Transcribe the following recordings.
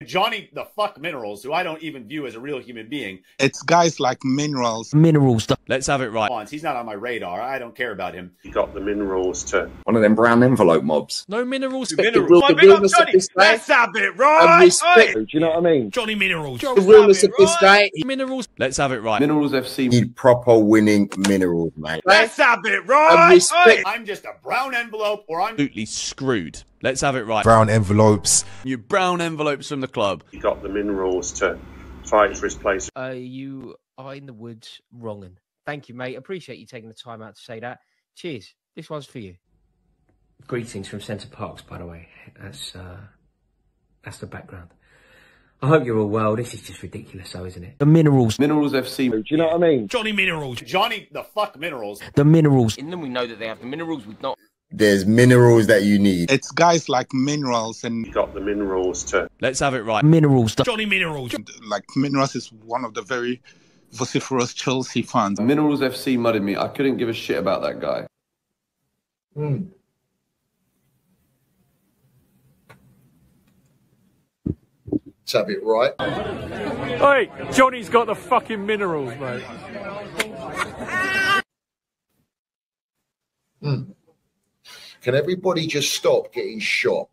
Johnny the fuck Minerals, who I don't even view as a real human being. It's guys like Minerals. Let's have it right. He's not on my radar. I don't care about him. You got the Minerals to... One of them brown envelope mobs. No Minerals. Minerals. Big up Johnny. Let's have it right. Do you know what I mean? Johnny Minerals. The realness of this guy. Minerals. Let's have it right. Minerals FC. Need proper winning Minerals, mate. Let's have it right. I'm just a brown envelope, or I'm Absolutely screwed. Let's have it right. Brown envelopes. You brown envelopes from the club. You got the Minerals to fight for his place. You are in the woods wronging. Thank you, mate. Appreciate you taking the time out to say that. Cheers. This one's for you. Greetings from Centre Parks, by the way. That's the background. I hope you're all well. This is just ridiculous, though, isn't it? The Minerals. Minerals FC. Do you know what I mean? Johnny Minerals. Johnny the fuck Minerals. The Minerals. In them, we know that they have the minerals with not. There's minerals that you need. It's guys like Minerals and You got the Minerals to... Let's have it right. Minerals. Johnny Minerals. like Minerals is one of the very vociferous Chelsea fans. Minerals FC mudded me. I couldn't give a shit about that guy. Let's have it right. Hey, Johnny's got the fucking minerals, mate. Can everybody just stop getting shot?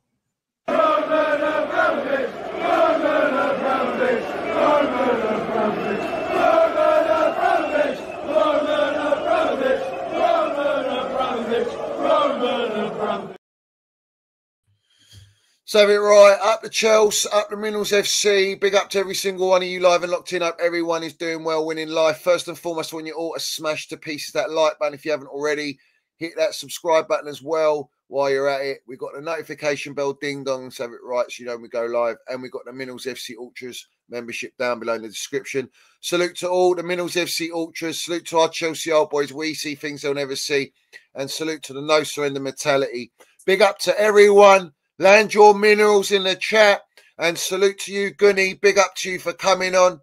So have it right, up the Chelsea, up the Minerals FC, big up to every single one of you live and locked in. Hope everyone is doing well, winning life. First and foremost, I want you all to smash to pieces that like button if you haven't already. Hit that subscribe button as well while you're at it. We've got the notification bell ding dong, so have it right so you know when we go live. And we've got the Minerals FC Ultras membership down below in the description. Salute to all the Minerals FC Ultras. Salute to our Chelsea old boys. We see things they'll never see. And salute to the no surrender mentality. Big up to everyone. Land your minerals in the chat. And salute to you, Guni. Big up to you for coming on.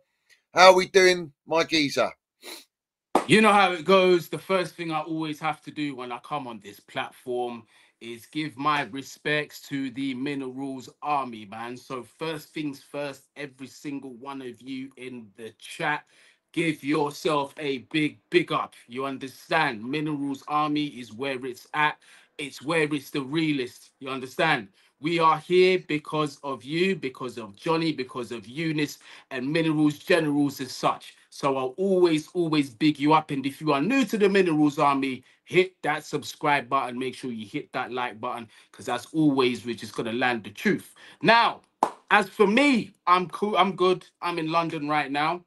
How are we doing, my geezer? You know how it goes. The first thing I always have to do when I come on this platform is give my respects to the Minerals Army, man. So first things first, every single one of you in the chat, give yourself a big up. You understand? Minerals Army is where it's at. It's where it's the realest. You understand? We are here because of you, because of Johnny, because of Eunice, and Minerals Generals as such. So I'll always big you up. And if you are new to the Minerals Army, hit that subscribe button. Make sure you hit that like button, because as always, we're just going to land the truth. Now, as for me, I'm cool. I'm good. I'm in London right now.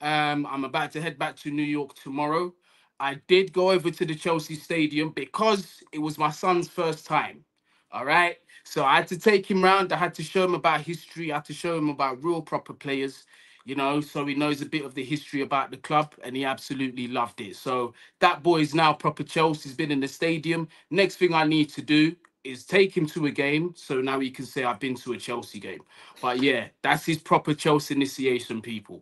I'm about to head back to New York tomorrow. I did go over to the Chelsea Stadium because it was my son's first time. All right. So I had to take him round. I had to show him about history. I had to show him about real proper players, you know, so he knows a bit of the history about the club, and he absolutely loved it. So that boy is now proper Chelsea. He's been in the stadium. Next thing I need to do is take him to a game, so now he can say I've been to a Chelsea game. But yeah, that's his proper Chelsea initiation, people.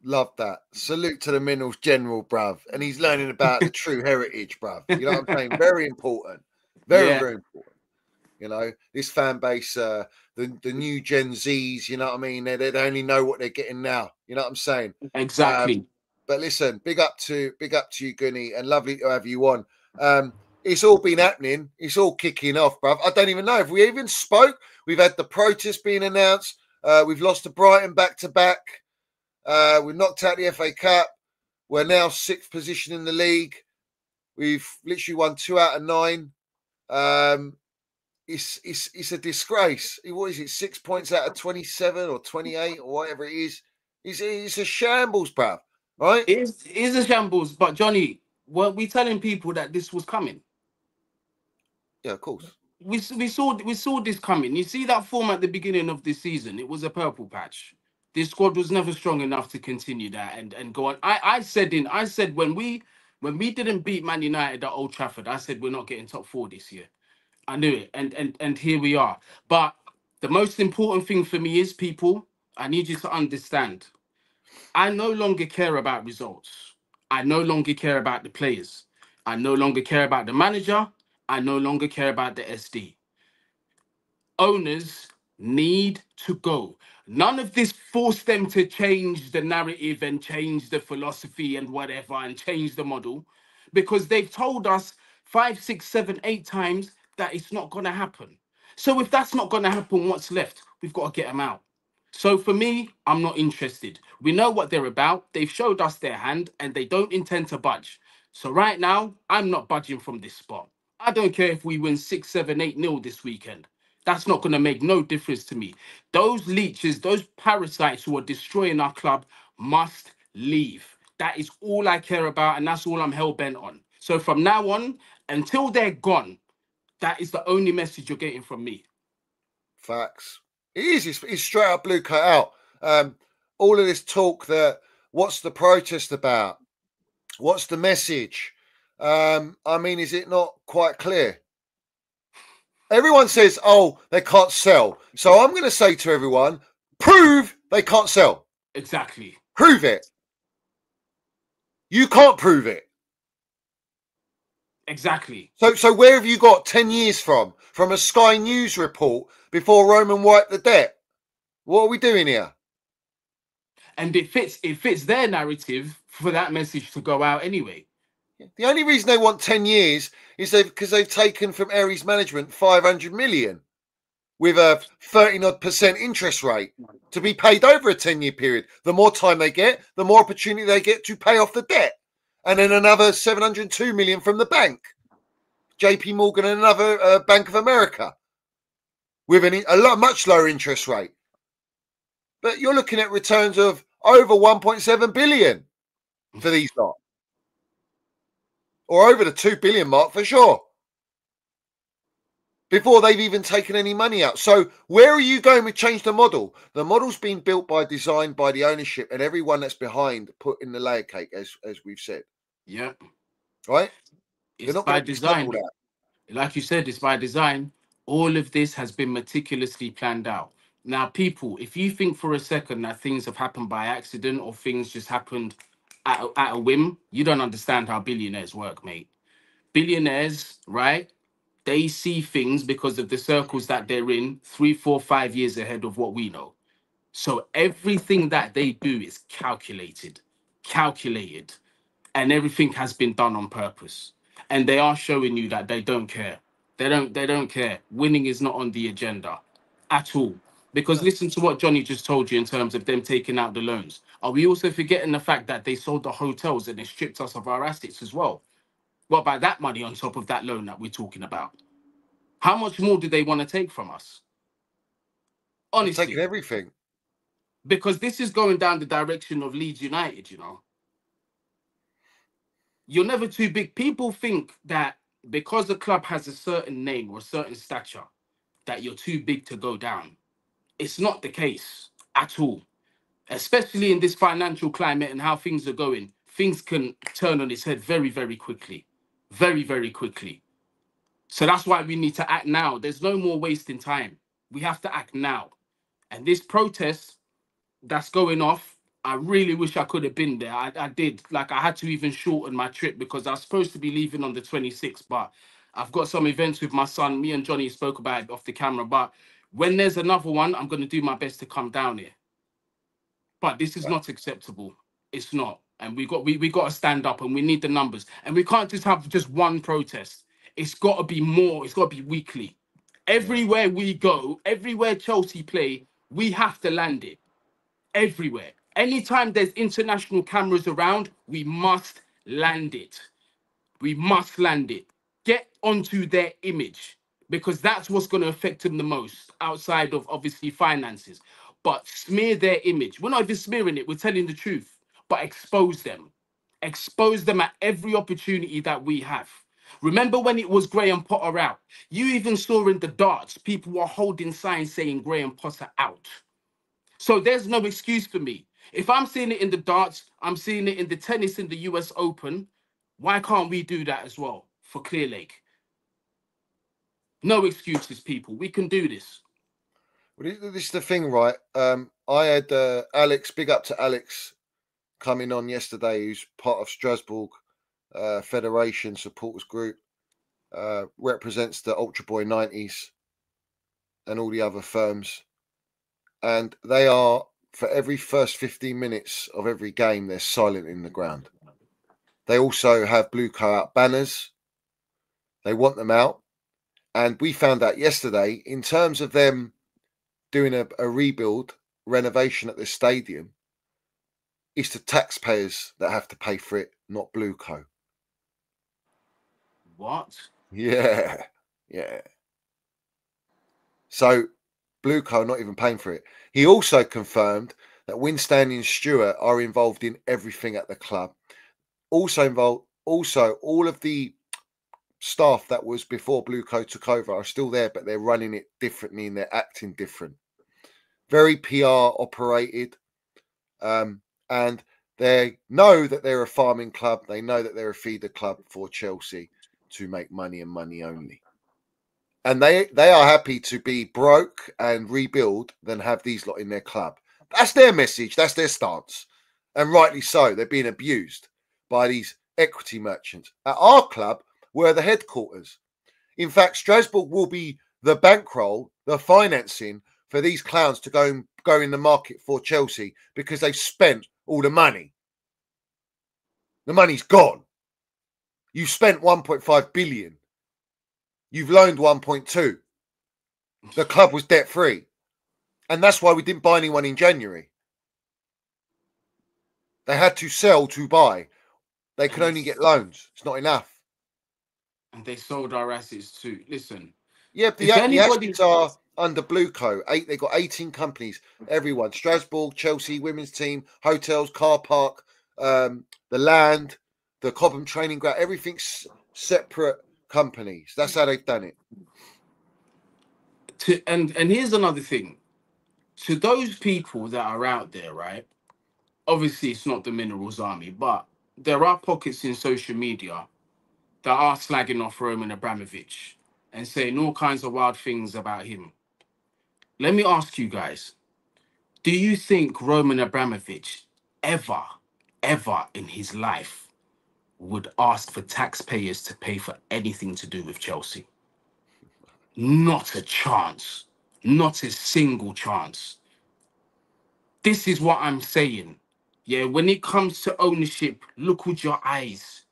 Love that. Salute to the Minerals General, bruv. And he's learning about the true heritage, bruv. You know what I'm saying? Very important. Very important. You know, this fan base, the new Gen Zs, you know what I mean? They only know what they're getting now. You know what I'm saying? Exactly. But listen, big up to you, Guni, and lovely to have you on. It's all been happening. It's all kicking off, bruv. I don't even know if we even spoke. We've had the protest being announced. We've lost to Brighton back-to-back. We've knocked out the FA Cup. We're now 6th position in the league. We've literally won 2 out of 9. It's a disgrace. What is it? 6 points out of 27 or 28 or whatever it is. It's a shambles, bruv. Right? It is a shambles. But Johnny, were we telling people that this was coming? Yeah, of course. We saw this coming. You see that form at the beginning of this season? It was a purple patch. This squad was never strong enough to continue that and go on. I said when we didn't beat Man United at Old Trafford, I said we're not getting top 4 this year. I knew it, and here we are. But the most important thing for me is, people, I need you to understand. I no longer care about results. I no longer care about the players. I no longer care about the manager. I no longer care about the SD. Owners need to go. None of this force them to change the narrative and change the philosophy and whatever and change the model, because they've told us 5, 6, 7, 8 times that it's not going to happen. So if that's not going to happen, what's left? We've got to get them out. So for me, I'm not interested. We know what they're about. They've showed us their hand and they don't intend to budge. So right now, I'm not budging from this spot. I don't care if we win 6, 7, 8-0 this weekend. That's not going to make no difference to me. Those leeches, those parasites who are destroying our club must leave. That is all I care about, and that's all I'm hell-bent on. So from now on, until they're gone, that is the only message you're getting from me. Facts. It is. It's straight up BlueCo out. All of this talk that what's the protest about? What's the message? I mean, is it not quite clear? Everyone says, oh, they can't sell. So I'm going to say to everyone, prove they can't sell. Exactly. Prove it. You can't prove it. Exactly. So where have you got 10 years from? From a Sky News report before Roman wiped the debt? What are we doing here? And it fits their narrative for that message to go out anyway. The only reason they want 10 years is because they've taken from Aries management 500 million with a 30% interest rate to be paid over a 10-year period. The more time they get, the more opportunity they get to pay off the debt. And then another 702 million from the bank, JP Morgan and another Bank of America with a much lower interest rate. But you're looking at returns of over 1.7 billion for these lot. Or over the 2 billion mark for sure. Before they've even taken any money out. So where are you going with change the model? The model's been built by design, by the ownership, and everyone that's behind put in the layer cake, as we've said. Yeah. Right? It's by design. Like you said, it's by design. All of this has been meticulously planned out. Now, people, if you think for a second that things have happened by accident or things just happened at a whim, you don't understand how billionaires work, mate. Billionaires, right? They see things because of the circles that they're in 3, 4, 5 years ahead of what we know. So everything that they do is calculated, and everything has been done on purpose. And they are showing you that they don't care. They don't care. Winning is not on the agenda at all. Because listen to what Johnny just told you in terms of them taking out the loans. Are we also forgetting the fact that they sold the hotels and they stripped us of our assets as well? What about that money on top of that loan that we're talking about? How much more do they want to take from us? Honestly. Taking everything. Because this is going down the direction of Leeds United, you know. You're never too big. People think that because the club has a certain name or a certain stature, that you're too big to go down. It's not the case at all. Especially in this financial climate and how things are going, things can turn on its head very, very quickly. Very, very quickly. So that's why we need to act now. There's no more wasting time. We have to act now. And this protest that's going off, I really wish I could have been there. I did. Like, I had to even shorten my trip because I was supposed to be leaving on the 26th, but I've got some events with my son. Me and Johnny spoke about it off the camera, but when there's another one, I'm going to do my best to come down here. But this is not acceptable. It's not. And we got to stand up, and we need the numbers. And we can't just have just one protest. It's got to be more. It's got to be weekly. Everywhere we go, everywhere Chelsea play, we have to land it. Everywhere. Anytime there's international cameras around, we must land it. We must land it. Get onto their image, because that's what's going to affect them the most, outside of obviously finances. But smear their image. We're not even smearing it, we're telling the truth. But expose them. Expose them at every opportunity that we have. Remember when it was Graham Potter out? You even saw in the darts, people were holding signs saying Graham Potter out. So there's no excuse for me. If I'm seeing it in the darts, I'm seeing it in the tennis in the US Open. Why can't we do that as well for Clear Lake? No excuses, people. We can do this. Well, this is the thing, right? I had Alex, big up to Alex, coming on yesterday, who's part of Strasbourg Federation Supporters Group, represents the Ultra Boy 90s and all the other firms and they are, for every first 15 minutes of every game, they're silent in the ground. They also have BlueCo out banners. They want them out. And we found out yesterday, in terms of them doing a rebuild, renovation at the stadium, it's the taxpayers that have to pay for it, not BlueCo. What? Yeah. So BlueCo are not even paying for it. He also confirmed that Winstanley and Stewart are involved in everything at the club. Also, all of the staff that was before BlueCo took over are still there, but they're running it differently and they're acting different. Very PR operated. And they know that they're a farming club. They know that they're a feeder club for Chelsea to make money and money only. And they are happy to be broke and rebuild than have these lot in their club. That's their message. That's their stance. And rightly so. They're being abused by these equity merchants. At our club, we're the headquarters. In fact, Strasbourg will be the bankroll, the financing for these clowns to go in the market for Chelsea because they've spent all the money. The money's gone. You've spent 1.5 billion. You've loaned 1.2. The club was debt free. And that's why we didn't buy anyone in January. They had to sell to buy. They could only get loans. It's not enough. And they sold our assets too. Listen. Yeah, the assets are under BlueCo. They got 18 companies. Everyone. Strasbourg, Chelsea, women's team, hotels, car park, the land, the Cobham training ground. Everything's separate companies. That's how they've done it. And here's another thing. To those people that are out there, right? Obviously, it's not the Minerals Army, but there are pockets in social media that are slagging off Roman Abramovich and saying all kinds of wild things about him. Let me ask you guys, do you think Roman Abramovich ever in his life would ask for taxpayers to pay for anything to do with Chelsea? Not a chance. Not a single chance. This is what I'm saying. Yeah, when it comes to ownership, look with your eyes.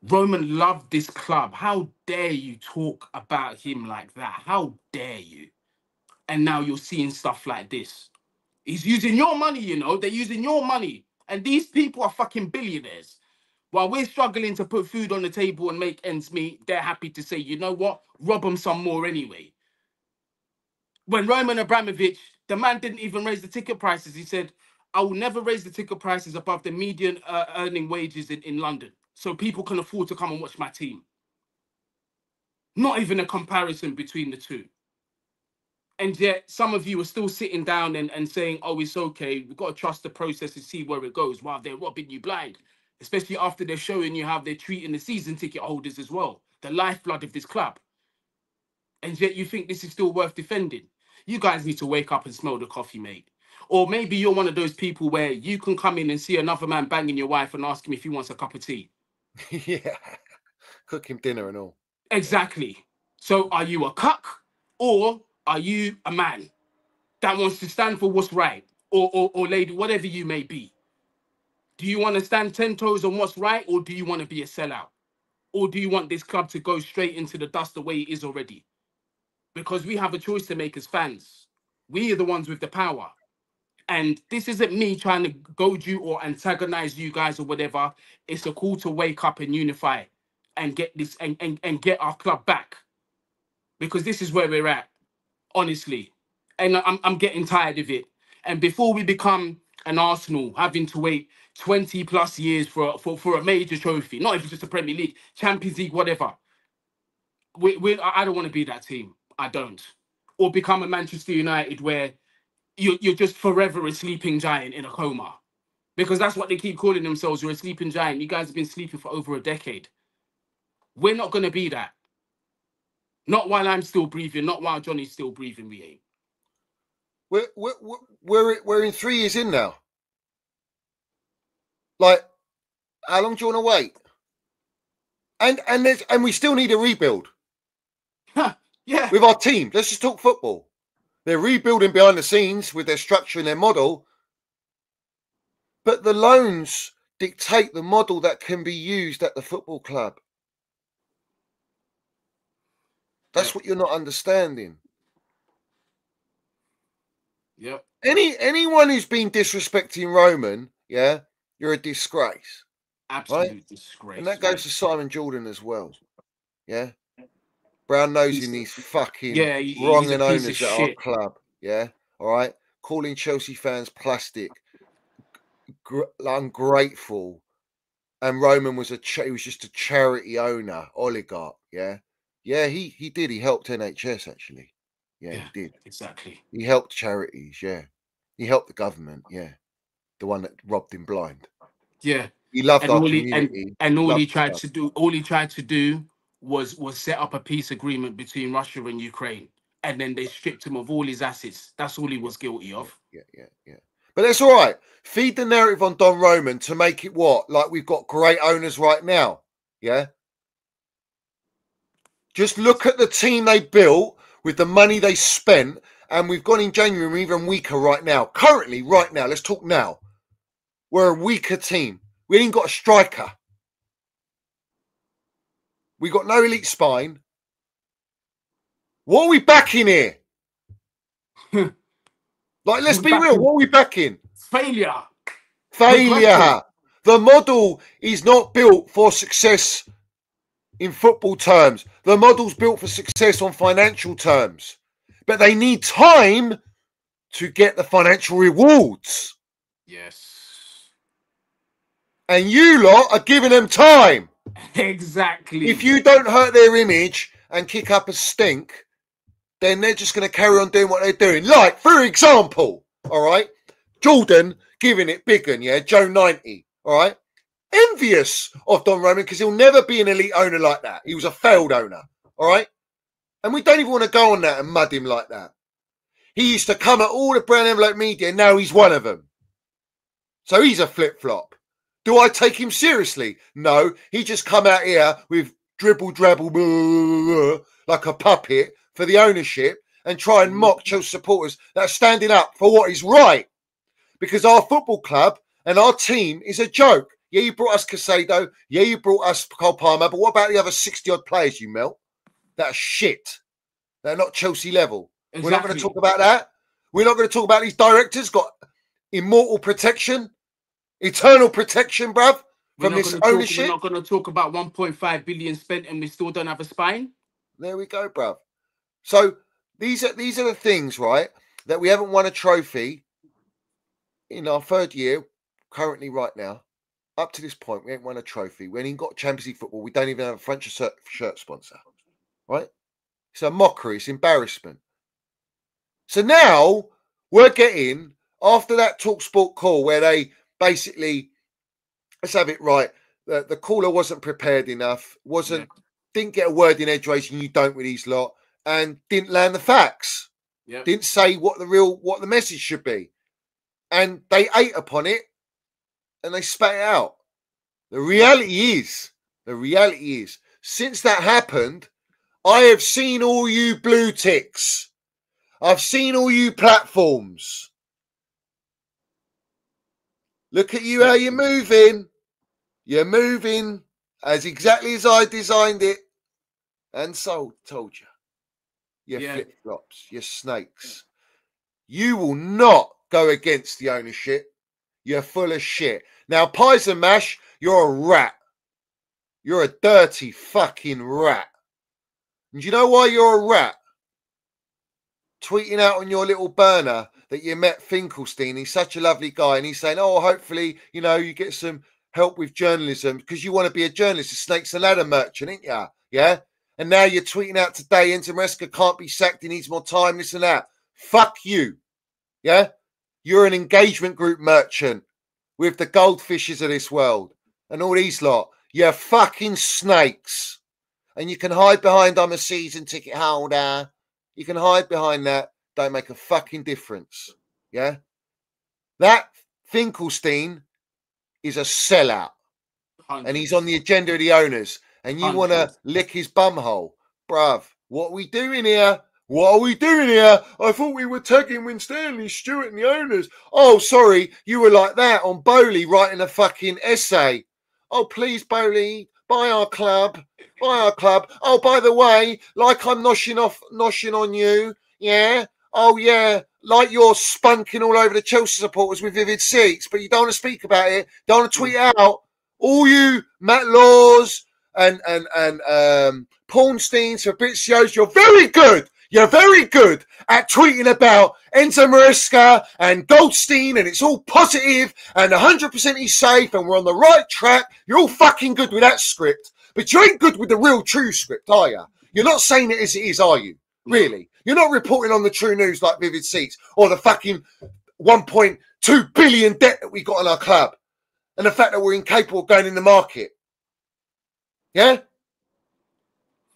Roman loved this club. How dare you talk about him like that? How dare you? And now you're seeing stuff like this. He's using your money, you know. They're using your money. And these people are fucking billionaires. While we're struggling to put food on the table and make ends meet, they're happy to say, you know what? Rob them some more anyway. When Roman Abramovich, the man didn't even raise the ticket prices. He said, I will never raise the ticket prices above the median earning wages in London, so people can afford to come and watch my team. Not even a comparison between the two. And yet some of you are still sitting down and saying, oh, it's okay. We've got to trust the process and see where it goes while they're robbing you blind, especially after they're showing you how they're treating the season ticket holders as well, the lifeblood of this club. And yet you think this is still worth defending. You guys need to wake up and smell the coffee, mate. Or maybe you're one of those people where you can come in and see another man banging your wife and ask him if he wants a cup of tea. Yeah. Cook him dinner and all. Exactly. So are you a cuck or are you a man that wants to stand for what's right? Or lady, whatever you may be. Do you want to stand 10 toes on what's right, or do you want to be a sellout? Or do you want this club to go straight into the dust the way it is already? Because we have a choice to make as fans. We are the ones with the power. And this isn't me trying to goad you or antagonize you guys or whatever. It's a call to wake up and unify and get this and get our club back. Because this is where we're at, honestly. And I'm getting tired of it. And before we become an Arsenal having to wait 20 plus years for a major trophy, not even just a Premier League, Champions League, whatever. I don't want to be that team. I don't. Or become a Manchester United where you're just forever a sleeping giant in a coma. Because that's what they keep calling themselves. You're a sleeping giant. You guys have been sleeping for over a decade. We're not going to be that. Not while I'm still breathing. Not while Johnny's still breathing, we ain't. We're in 3 years in now. Like, how long do you want to wait? And we still need a rebuild. Yeah. With our team. Let's just talk football. They're rebuilding behind the scenes with their structure and their model. But the loans dictate the model that can be used at the football club. That's what you're not understanding. Yep. Anyone who's been disrespecting Roman, yeah, you're a disgrace. Absolute disgrace. And that goes to Simon Jordan as well. Yeah. Brown nosing these fucking wrong and owners at our club. Yeah. All right. Calling Chelsea fans plastic, ungrateful. And Roman was he was just a charity owner, oligarch. Yeah. Yeah, he did. He helped NHS actually. Yeah, he did. Exactly. He helped charities, yeah. He helped the government, yeah. The one that robbed him blind. Yeah. He loved our community. And all he tried to do was set up a peace agreement between Russia and Ukraine. And then they stripped him of all his assets. That's all he was guilty of. Yeah. But that's all right. Feed the narrative on Don Roman to make it what? Like we've got great owners right now. Yeah. Just look at the team they built with the money they spent, and we've gone in January, we're even weaker right now. Currently, right now, let's talk now. We're a weaker team. We ain't got a striker. We got no elite spine. What are we backing here? Like, let's be real. What are we backing? Failure. The model is not built for success in football terms. The model's built for success on financial terms. But they need time to get the financial rewards. Yes. And you lot are giving them time. Exactly. If you don't hurt their image and kick up a stink, then they're just going to carry on doing what they're doing. Like, for example, all right, Jordan giving it big one, yeah, Joe 90, all right? Envious of Don Roman because he'll never be an elite owner like that. He was a failed owner, all right? And we don't even want to go on that and mud him like that. He used to come at all the brown envelope media, and now he's one of them. So he's a flip-flop. Do I take him seriously? No. He just come out here with dribble, drabble, blah, blah, blah, like a puppet for the ownership and try and mock Chelsea supporters that are standing up for what is right. Because our football club and our team is a joke. Yeah, you brought us Casado. Yeah, you brought us Cole Palmer. But what about the other 60-odd players, you melt? That are shit. They're not Chelsea level. Exactly. We're not going to talk about that. We're not going to talk about these directors got immortal protection, eternal protection, bruv, from this ownership. We're not going to talk about 1.5 billion spent and we still don't have a spine. There we go, bruv. So these are the things, right, that we haven't won a trophy in our third year, currently right now. Up to this point, we ain't won a trophy. We ain't got Champions League football. We don't even have a French shirt sponsor, right? It's a mockery. It's embarrassment. So now we're getting, after that TalkSport call where they basically, let's have it right, the caller wasn't prepared enough, didn't get a word in edgeways, and you don't with these lot, and didn't land the facts. Didn't say what the message should be. And they ate upon it and they spat it out. The reality is, since that happened, I have seen all you blue ticks. I've seen all you platforms. Look at you, how you're moving. You're moving as exactly as I designed it. And so told you. You flip-flops, you snakes. You will not go against the ownership. You're full of shit. Now, Pies and Mash, you're a rat. You're a dirty fucking rat. And do you know why you're a rat? Tweeting out on your little burner that you met Finkelstein. He's such a lovely guy. And he's saying, oh, hopefully, you know, you get some help with journalism because you want to be a journalist, a snakes and ladder merchant, ain't ya? Yeah? And now you're tweeting out today, Enzo Maresca can't be sacked. He needs more time, this and that. Fuck you. Yeah? You're an engagement group merchant with the goldfishes of this world and all these lot. You're fucking snakes. And you can hide behind, I'm a season ticket holder. You can hide behind that. Don't make a fucking difference. Yeah? That Finkelstein is a sellout. 100%. And he's on the agenda of the owners. And you want to lick his bumhole. Bruv, what are we doing here? What are we doing here? I thought we were tagging Winstanley, Stewart and the owners. Oh, sorry, you were like that on Bowley writing a fucking essay. Oh, please, Bowley, buy our club. Buy our club. Oh, by the way, like I'm noshing on you, yeah? Oh, yeah, like you're spunking all over the Chelsea supporters with Vivid Seats, but you don't want to speak about it, don't want to tweet out. All you Matt Laws and Pawnsteins, Fabrizios, you're very good. You're very good at tweeting about Enzo Maresca and Goldstein, and it's all positive and 100% he's safe and we're on the right track. You're all fucking good with that script, but you ain't good with the real true script, are you? You're not saying it as it is, are you? Really? You're not reporting on the true news like Vivid Seats or the fucking 1.2 billion debt that we got on our club and the fact that we're incapable of going in the market. Yeah?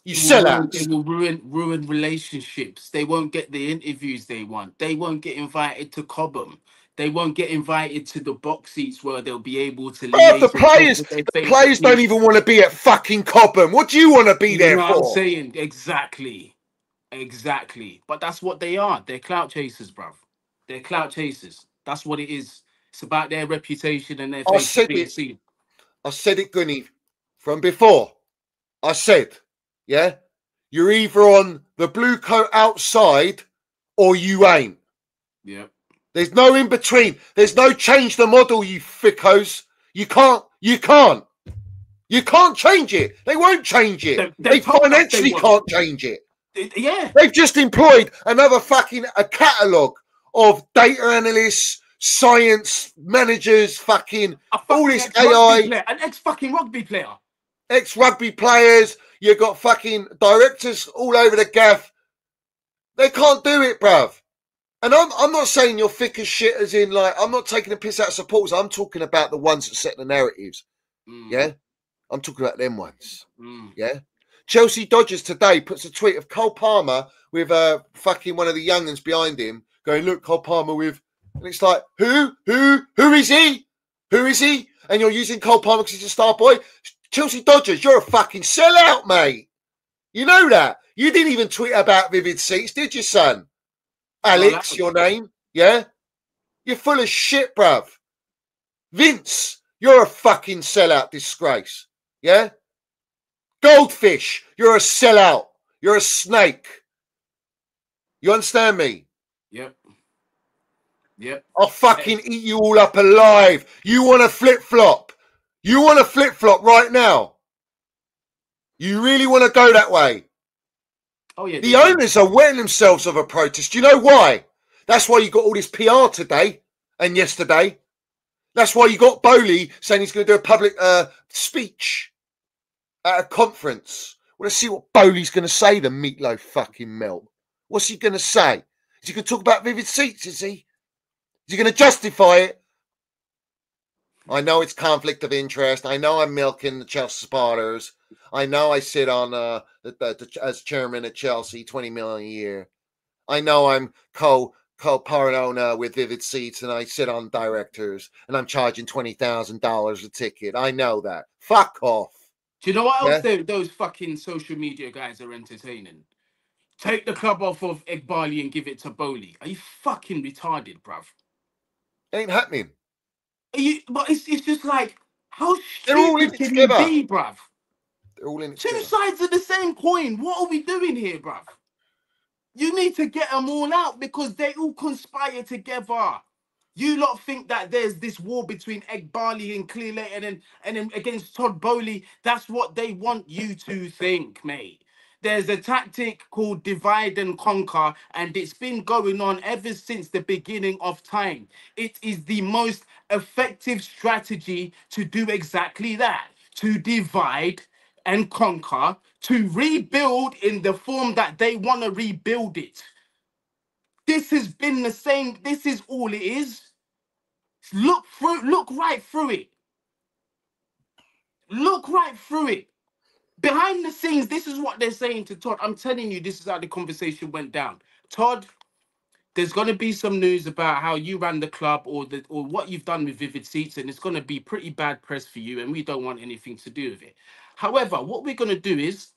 You sell out. They will ruin relationships. They won't get the interviews they want. They won't get invited to Cobham. They won't get invited to the box seats where they'll be able to liaise. The players don't even want to be at fucking Cobham. What do you want to be there for? I'm saying? Exactly. But that's what they are. They're clout chasers, bruv. They're clout chasers. That's what it is. It's about their reputation and their face being seen. I said it, Guni, from before. I said, yeah, you're either on the BlueCo outside or you ain't. Yeah. There's no in between. There's no change the model, you fickos. You can't change it. They won't change it. They financially can't change it. Yeah. They've just employed another fucking catalogue of data analysts, science managers, fucking all this AI. An ex-fucking rugby player. Ex-rugby players. You've got fucking directors all over the gaff. They can't do it, bruv. And I'm not saying you're thick as shit, as in, like, I'm not taking a piss out of supporters. I'm talking about the ones that set the narratives. Yeah? I'm talking about them ones. Yeah? Chelsea Dodgers today puts a tweet of Cole Palmer with fucking one of the young'uns behind him going, look, Cole Palmer with... And it's like, who is he? Who is he? And you're using Cole Palmer because he's a star boy? Chelsea Dodgers, you're a fucking sellout, mate. You know that. You didn't even tweet about Vivid Seats, did you, son? Alex, your name, yeah? You're full of shit, bruv. Vince, you're a fucking sellout disgrace, yeah? Goldfish, you're a sellout. You're a snake. You understand me? Yep. I'll fucking eat you all up alive. You want to flip-flop? You want to flip-flop right now? You really want to go that way? Oh, yeah. The owners are wetting themselves of a protest. Do you know why? That's why you got all this PR today and yesterday. That's why you got Bowley saying he's going to do a public speech at a conference. Well, let's see what Bowley's going to say, the meatloaf fucking melt. What's he going to say? Is he going to talk about Vivid Seats, is he? Is he going to justify it? I know it's conflict of interest. I know I'm milking the Chelsea supporters. I know I sit on as chairman at Chelsea, 20 million a year. I know I'm co-part owner with Vivid Seats, and I sit on directors, and I'm charging $20,000 a ticket. I know that. Fuck off. Do you know what else those fucking social media guys are entertaining? Take the club off of Egbali and give it to Bowley. Are you fucking retarded, bruv? Ain't happening. But it's just like, how stupid can you be, bruv? They're all in it Two together. sides of the same coin. What are we doing here, bruv? You need to get them all out because they all conspire together. You lot think that there's this war between Egbali and Clearlake and then against Todd Bowley. That's what they want you to think, mate. There's a tactic called divide and conquer, and it's been going on ever since the beginning of time. It is the most effective strategy to do exactly that, to divide and conquer, to rebuild in the form that they want to rebuild it. This has been the same. This is all it is. Look right through it. Look right through it. Behind the scenes, this is what they're saying to Todd. I'm telling you, this is how the conversation went down. Todd, there's going to be some news about how you ran the club or what you've done with Vivid Seats, and it's going to be pretty bad press for you, and we don't want anything to do with it. However, what we're going to do is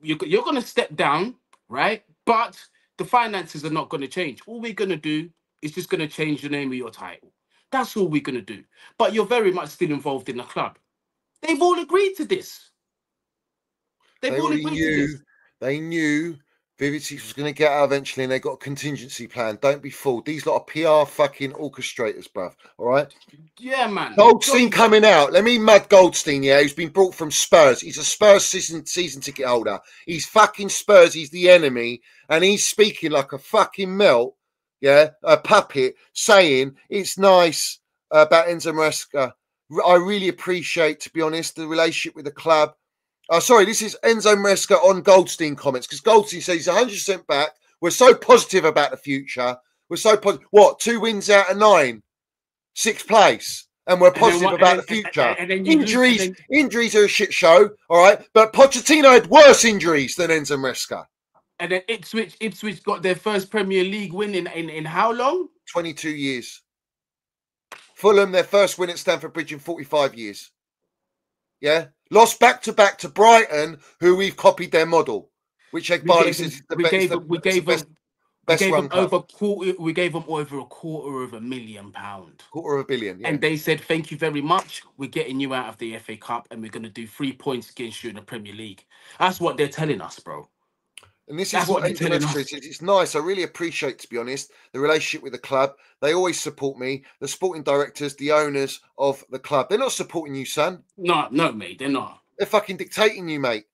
you're going to step down, right? But the finances are not going to change. All we're going to do is just going to change the name of your title. That's all we're going to do. But you're very much still involved in the club. They've all agreed to this. They've all agreed to this. They knew Vivic was going to get out eventually, and they got a contingency plan. Don't be fooled. These lot are PR fucking orchestrators, bruv. All right? Yeah, man. Goldstein coming out. Let me mad Goldstein, yeah, who's been brought from Spurs. He's a Spurs season ticket holder. He's fucking Spurs. He's the enemy. And he's speaking like a fucking melt, yeah, a puppet, saying it's nice about Enzo Maresca. I really appreciate, to be honest, the relationship with the club. Sorry, this is Enzo Maresca on Goldstein comments, because Goldstein says he's 100% back. We're so positive about the future. We're so positive. What, 2 wins out of 9? 6th place. And we're positive about the future. Injuries are a shit show, all right? But Pochettino had worse injuries than Enzo Maresca. And then Ipswich got their first Premier League win in how long? 22 years. Fulham, their first win at Stamford Bridge in 45 years. Yeah? Lost back-to-back to Brighton, who we've copied their model, which Barley says is the best. We gave them over £250,000. £250 million, yeah. And they said, thank you very much. We're getting you out of the FA Cup and we're going to do 3 points against you in the Premier League. That's what they're telling us, bro. And this is what it's nice. I really appreciate, to be honest, the relationship with the club. They always support me. The sporting directors, the owners of the club. They're not supporting you, son. No, mate, they're not. They're fucking dictating you, mate.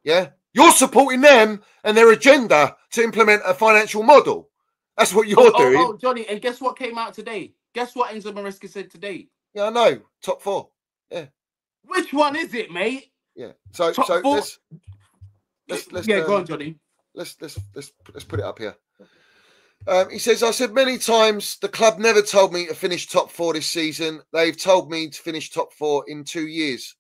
Yeah? You're supporting them and their agenda to implement a financial model. That's what you're doing. Oh, Johnny, and guess what came out today? Guess what Enzo Maresca said today? Yeah, I know. Top 4. Yeah. Which one is it, mate? Yeah. So Top 4? Let's go on, Johnny. Let's put it up here. He says, I said many times the club never told me to finish top 4 this season. They've told me to finish top 4 in 2 years.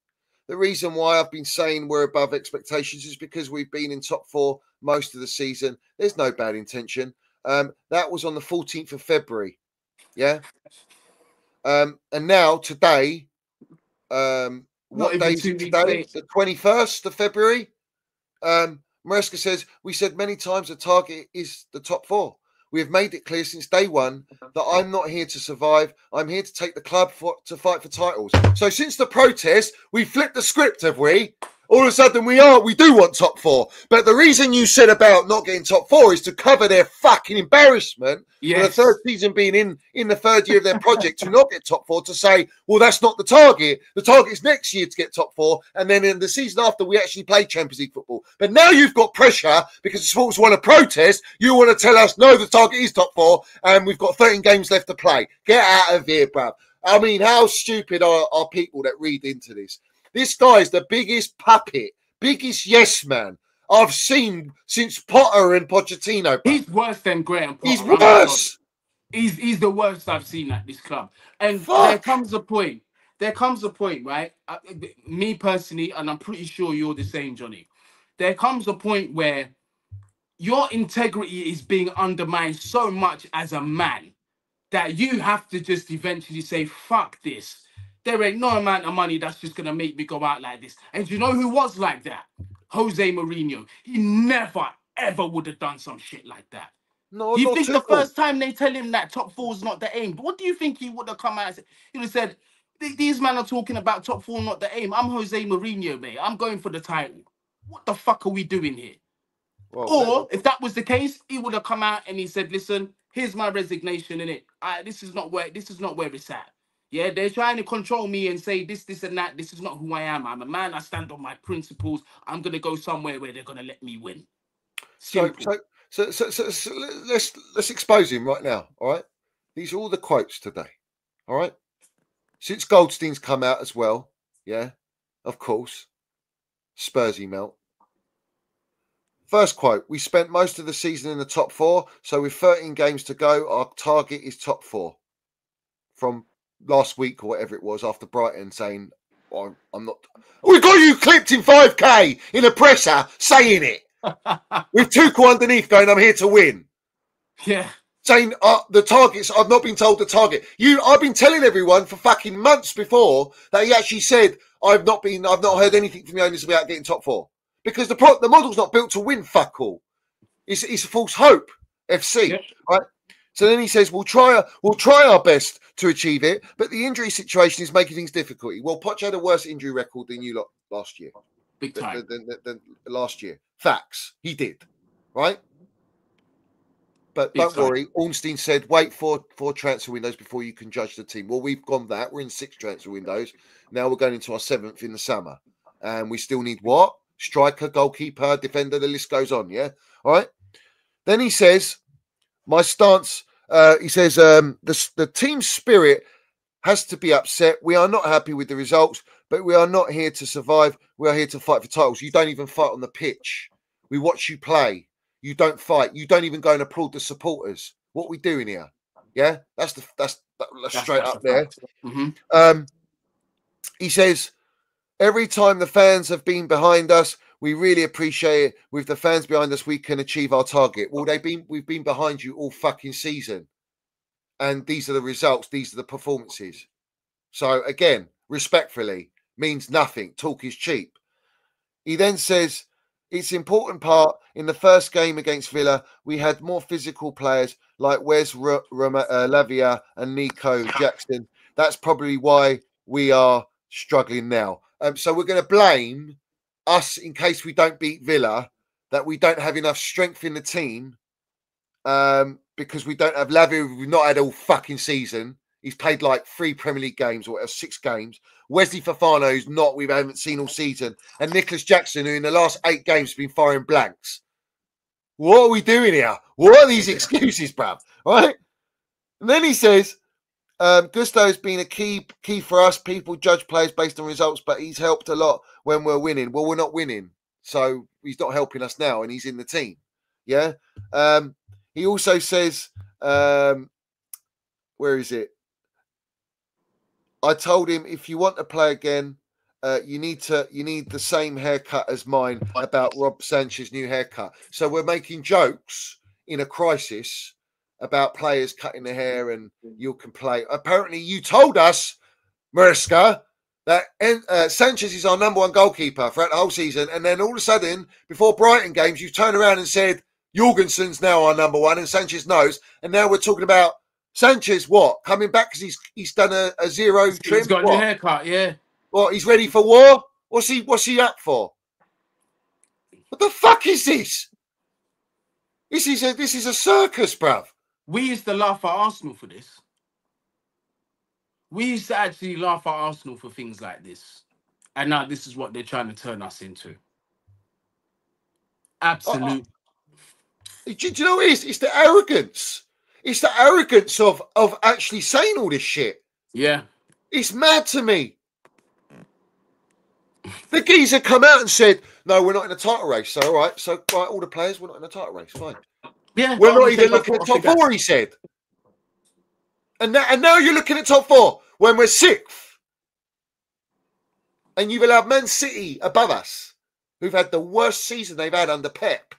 The reason why I've been saying we're above expectations is because we've been in top 4 most of the season. There's no bad intention. That was on the 14th of February. Yeah. And now today, what day is it today? The 21st of February. Maresca says, we said many times the target is the top 4. We have made it clear since day one that I'm not here to survive. I'm here to take the club to fight for titles. So since the protest, we flipped the script, have we? All of a sudden we do want top 4. But the reason you said about not getting top 4 is to cover their fucking embarrassment for the third season being in the third year of their project to not get top 4, to say, well, that's not the target. The target is next year to get top 4. And then in the season after, we actually play Champions League football. But now you've got pressure because the supporters want to protest. You want to tell us, no, the target is top 4 and we've got 13 games left to play. Get out of here, bruv. I mean, how stupid are people that read into this? This guy is the biggest puppet, biggest yes man I've seen since Potter and Pochettino. He's worse than Graham Potter. He's worse. He's the worst I've seen at this club. And there comes a point, right? Me personally, and I'm pretty sure you're the same, Johnny. There comes a point where your integrity is being undermined so much as a man that you have to just eventually say, fuck this. There ain't no amount of money that's just going to make me go out like this. And you know who was like that? Jose Mourinho. He never, ever would have done some shit like that. No, you think the first time they tell him that top 4 is not the aim, what do you think he would have come out and said? He would have said, these men are talking about top 4 not the aim. I'm Jose Mourinho, mate. I'm going for the title. What the fuck are we doing here? Well, or if that was the case, he would have come out and he said, listen, here's my resignation in it. This is not where it's at. Yeah, they're trying to control me and say this, and that. This is not who I am. I'm a man. I stand on my principles. I'm going to go somewhere where they're going to let me win. So let's expose him right now. All right. These are all the quotes today. All right. Since Goldstein's come out as well. Yeah, of course. Spursy melt. First quote, we spent most of the season in the top 4. So with 13 games to go, our target is top 4. From last week or whatever it was after Brighton saying, oh, I'm not. We got you clipped in 5K in a presser saying it. With Tuchel underneath going, I'm here to win. Yeah. Saying the targets, I've not been told the target. I've been telling everyone for fucking months before that he actually said, I've not heard anything from the owners about getting top 4. because the model's not built to win. Fuck all. It's a false hope. FC, right? So then he says, we'll try our best to achieve it, but the injury situation is making things difficult. Well, Poch had a worse injury record than you lot last year. Big time. Than last year. Facts. He did. Right? But Big don't time. worry. Ornstein said, wait for transfer windows before you can judge the team. Well, we've gone that. We're in 6 transfer windows. Now we're going into our 7th in the summer. And we still need what? Striker, goalkeeper, defender. The list goes on, yeah? All right? Then he says, my stance... he says the team spirit has to be upset. We are not happy with the results, but we are not here to survive. We are here to fight for titles. You don't even fight on the pitch. We watch you play. You don't fight. You don't even go and applaud the supporters. What are we doing here? Yeah, that's straight up there. Mm-hmm. He says every time the fans have been behind us, we really appreciate it. With the fans behind us, we can achieve our target. Well, we've been behind you all fucking season. And these are the results. These are the performances. So again, respectfully, means nothing. Talk is cheap. He then says, it's important part in the first game against Villa, we had more physical players like Wes Lavia and Nico Jackson. That's probably why we are struggling now. So we're going to blame us in case we don't beat Villa, that we don't have enough strength in the team because we don't have Lavia. We've not had all fucking season. He's played like 3 Premier League games or 6 games. Wesley Fofana, who's not, we haven't seen all season. And Nicholas Jackson, who in the last 8 games has been firing blanks. What are we doing here? What are these excuses, bruv? All right? And then he says, Gusto has been a key for us. People judge players based on results, but he's helped a lot when we're winning. Well, we're not winning, so he's not helping us now, and he's in the team. Yeah. He also says, where is it? I told him if you want to play again, you need the same haircut as mine about Rob Sanchez's new haircut. So we're making jokes in a crisis about players cutting their hair and you can play. Apparently, you told us, Mariska, that Sanchez is our number 1 goalkeeper throughout the whole season, and then all of a sudden, before Brighton games, you turn around and said Jorgensen's now our number 1, and Sanchez knows. And now we're talking about Sanchez, what? Coming back because he's done a 0 trim? He's got a new haircut, yeah. What, he's ready for war? What's he up for? What the fuck is this? This is a circus, bruv. We used to laugh at Arsenal for this. We used to actually laugh at Arsenal for things like this. And now this is what they're trying to turn us into. Absolute. Do you know what it is? It's the arrogance. It's the arrogance of actually saying all this shit. Yeah. It's mad to me. The geezer come out and said, no, we're not in a title race. So, all right. So, right, all the players, we're not in a title race. Fine. Yeah. We're not even looking at top 4, he said. And now you're looking at top 4 when we're 6th. And you've allowed Man City above us, who've had the worst season they've had under Pep.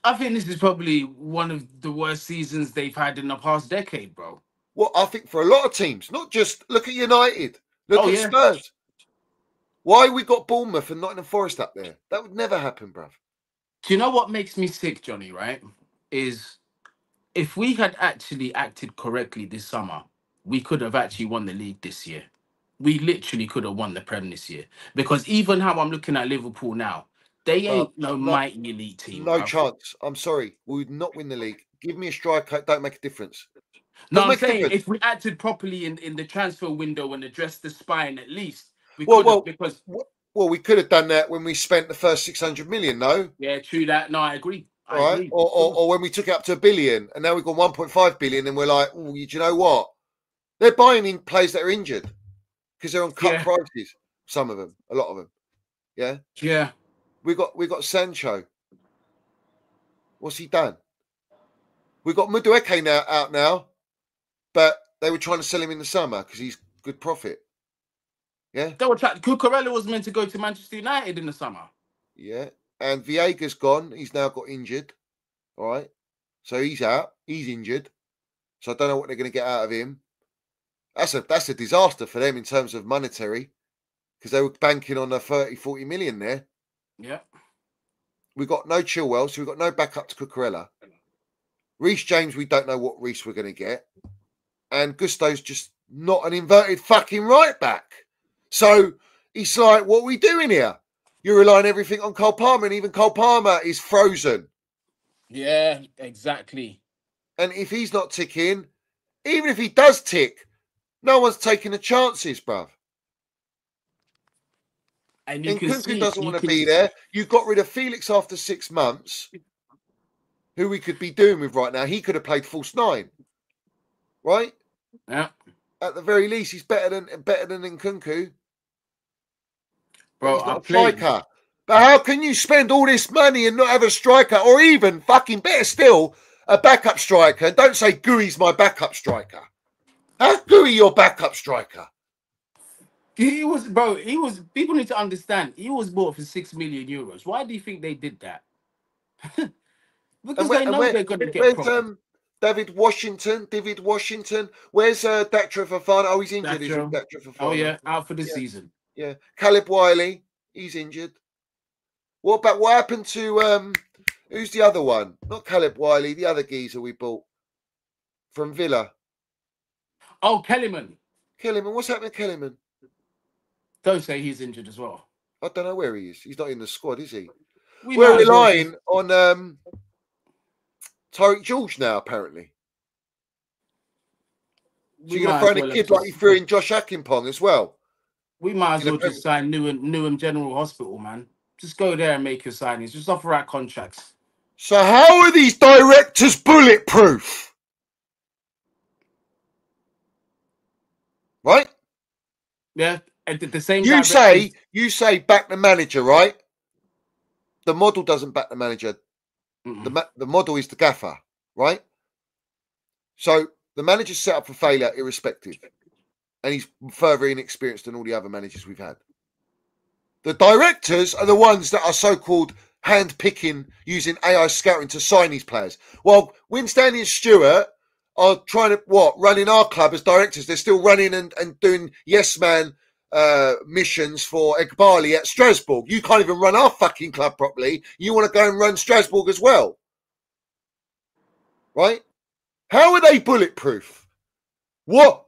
I think this is probably one of the worst seasons they've had in the past decade, bro. Well, I think for a lot of teams, not just look at United, look at Spurs. Why we got Bournemouth and Nottingham Forest up there? That would never happen, bruv. Do you know what makes me sick, Johnny, right? Is if we had actually acted correctly this summer, we could have actually won the league this year. We literally could have won the Prem this year. Because even how I'm looking at Liverpool now, they ain't mighty elite team. No chance. I'm sorry. We would not win the league. Give me a striker. Don't make a difference. No, I'm saying if we acted properly in the transfer window and addressed the spine at least, we could have, because... Well, we could have done that when we spent the first 600 million, no? Yeah, true that. No, I agree. I agree. Or when we took it up to $1 billion, and now we've got 1.5 billion, and we're like, oh, do you know what? They're buying in players that are injured because they're on cut prices. Some of them, a lot of them. Yeah. Yeah. We got Sancho. What's he done? We got Madueke out now, but they were trying to sell him in the summer because he's good profit. Yeah. They were Cucurella was meant to go to Manchester United in the summer. Yeah. And Viega's gone. He's now got injured. All right. So he's out. He's injured. So I don't know what they're going to get out of him. That's a disaster for them in terms of monetary, because they were banking on a 30, 40 million there. Yeah. We've got no Chilwell, so we've got no backup to Cucurella. Reece James, we don't know what Reece we're going to get. And Gusto's just not an inverted fucking right back. So it's like, what are we doing here? You're relying everything on Cole Palmer, and even Cole Palmer is frozen. Yeah, exactly. And if he's not ticking, even if he does tick, no one's taking the chances, bruv. And you can Nkunku see, doesn't want to be there. You got rid of Felix after 6 months, who we could be doing with right now. He could have played false 9, right? Yeah. At the very least, he's better than Nkunku. Bro, He's not a striker. But how can you spend all this money and not have a striker, or even fucking better still, a backup striker? And don't say Gui's my backup striker. How's Gui your backup striker? He was, bro. He was. People need to understand. He was bought for €6 million. Why do you think they did that? Because they know they're going to get profit. David Washington. Where's Datra Fafana? Oh, he's injured. Datra Fafana. Oh yeah, out for the season. Yeah, Caleb Wiley. He's injured. What happened to who's the other one? Not Caleb Wiley. The other geezer we bought from Villa. Oh, Kellyman. What's happening to Kellyman? Don't say he's injured as well. I don't know where he is. He's not in the squad, is he? We're relying on Tyreek George now, apparently. So you're going to throw in a kid like you threw in Josh Akinpong as well? We might as well just sign Newham General Hospital, man. Just go there and make your signings. Just offer out contracts. So how are these directors bulletproof? Right? Yeah. And the same. You say back the manager, right? The model doesn't back the manager. The model is the gaffer, right? So the manager's set up for failure irrespective. And he's further inexperienced than all the other managers we've had. The directors are the ones that are so-called hand-picking, using AI scouting to sign these players. While Winstanley and Stewart are trying to, running our club as directors. They're still running and doing yes-man missions for Egbali at Strasbourg. You can't even run our fucking club properly. You want to go and run Strasbourg as well. Right? How are they bulletproof? What?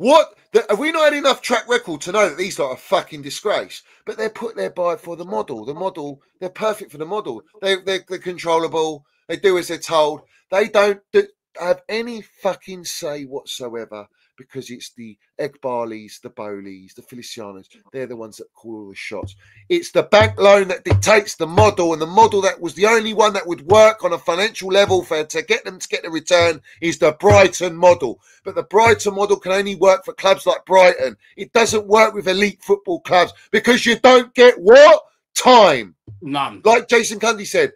Have we not had enough track record to know that these lot are a fucking disgrace? But they're put there for the model. The model, they're perfect for the model. They're controllable. They do as they're told. They don't have any fucking say whatsoever, because it's the Egbalis, the Bowleys, the Felicianos. They're the ones that call all the shots. It's the bank loan that dictates the model, and the model that was the only one that would work on a financial level to get them to get the return is the Brighton model. But the Brighton model can only work for clubs like Brighton. It doesn't work with elite football clubs because you don't get what? Time. None. Like Jason Cundy said,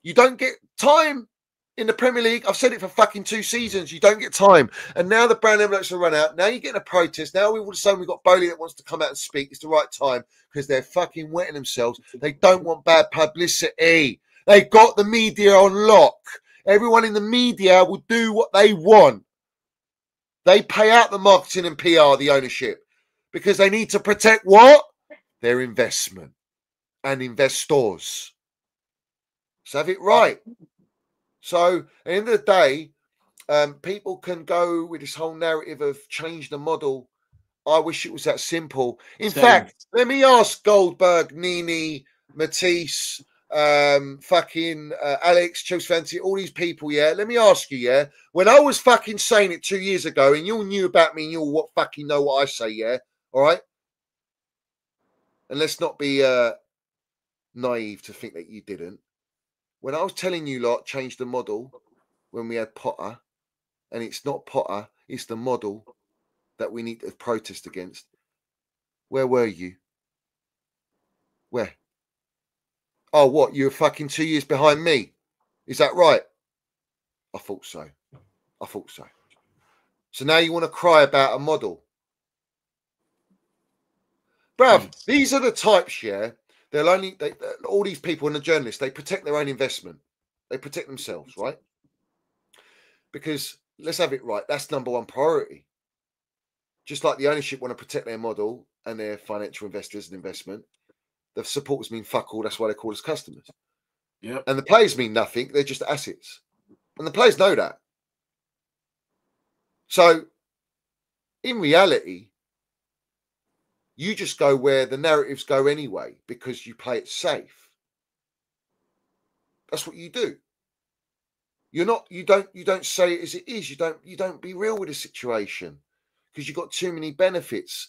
you don't get time. In the Premier League, I've said it for fucking 2 seasons. You don't get time. And now the brown envelopes are run out. Now you're getting a protest. Now all of a sudden we've got Bowley that wants to come out and speak. It's the right time because they're fucking wetting themselves. They don't want bad publicity. They've got the media on lock. Everyone in the media will do what they want. They pay out the marketing and PR, the ownership, because they need to protect what? Their investment and investors. Let's have it right. So at the end of the day, people can go with this whole narrative of change the model. I wish it was that simple. In fact, let me ask Goldberg, Nini, Matisse, Alex, Chelsea Fancy, all these people, yeah? Let me ask you, yeah? When I was fucking saying it 2 years ago and you all knew about me and you all fucking know what I say, yeah? All right? And let's not be naive to think that you didn't. When I was telling you lot, change the model when we had Potter, and it's not Potter, it's the model that we need to protest against. Where were you? Where? Oh, what? You were fucking 2 years behind me? Is that right? I thought so. So now you want to cry about a model? Bruv, these are the types, yeah? All these people and the journalists, they protect their own investment. They protect themselves, right? Because let's have it right. That's number one priority. Just like the ownership want to protect their model and their financial investors and investment. The supporters mean fuck all. That's why they call us customers. Yep. And the players mean nothing. They're just assets. And the players know that. So, in reality, you just go where the narratives go anyway because you play it safe. That's what you do. You don't say it as it is. You don't be real with the situation because you've got too many benefits.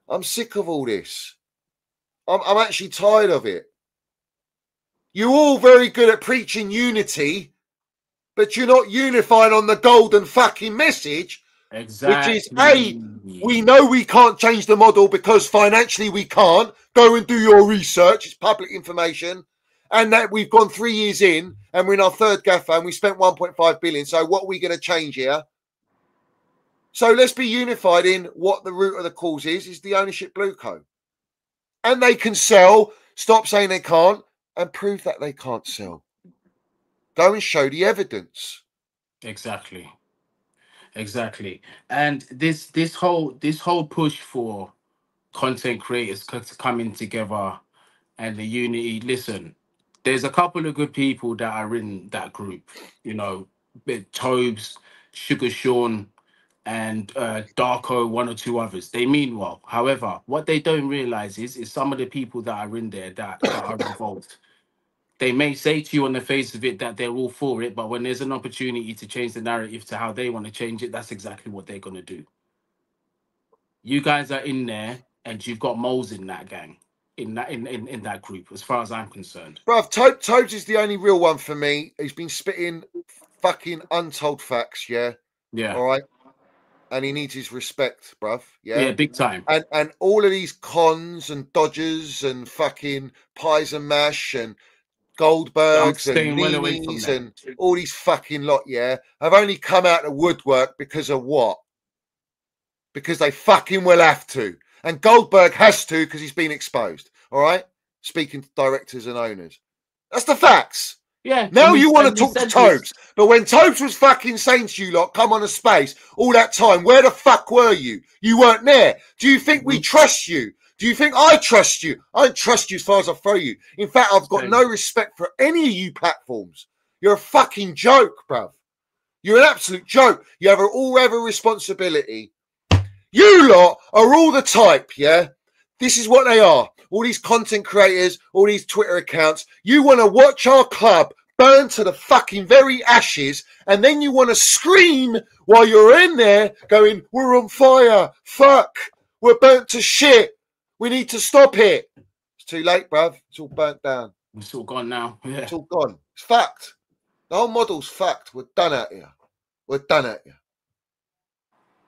I'm sick of all this. I'm actually tired of it. You're all very good at preaching unity, but you're not unified on the golden fucking message. Exactly. Which is, A, we know we can't change the model because financially we can't. Go and do your research. It's public information. And that we've gone 3 years in and we're in our third gaffer and we spent 1.5 billion. So what are we going to change here? So let's be unified in what the root of the cause is the ownership BlueCo. And they can sell. Stop saying they can't and prove that they can't sell. Go and show the evidence. Exactly. And this whole push for content creators coming together and the unity. Listen, there's a couple of good people that are in that group. You know, Tobes, Sugar Sean, and Darko, one or two others. They mean well. However, what they don't realize is some of the people that are in there that are involved. They may say to you on the face of it that they're all for it, but when there's an opportunity to change the narrative to how they want to change it, that's exactly what they're going to do. You guys are in there, and you've got moles in that gang, in that group, as far as I'm concerned. Bruv, Tobes is the only real one for me. He's been spitting fucking untold facts, yeah? Yeah. All right? And he needs his respect, bruv, yeah? Yeah, big time. And all of these cons and dodgers and fucking pies and mash and Goldbergs and Nene's and all these fucking lot, yeah, have only come out of woodwork because of what? Because they fucking will have to. And Goldberg has to because he's been exposed. All right? Speaking to directors and owners. That's the facts. Yeah. Now you want to talk to Tobes. But when Tobes was fucking saying to you lot, come on a space, all that time, where the fuck were you? You weren't there. Do you think we trust you? Do you think I trust you? I don't trust you as far as I throw you. In fact, I've got no respect for any of you platforms. You're a fucking joke, bruv. You're an absolute joke. You all have a responsibility. You lot are all the type, yeah? This is what they are. All these content creators, all these Twitter accounts. You want to watch our club burn to the fucking very ashes, and then you want to scream while you're in there going, we're on fire. Fuck. We're burnt to shit. We need to stop it. It's too late, bruv. It's all burnt down. It's all gone now. Yeah. It's all gone. It's fact. The whole model's fact. We're done out here. We're done out here.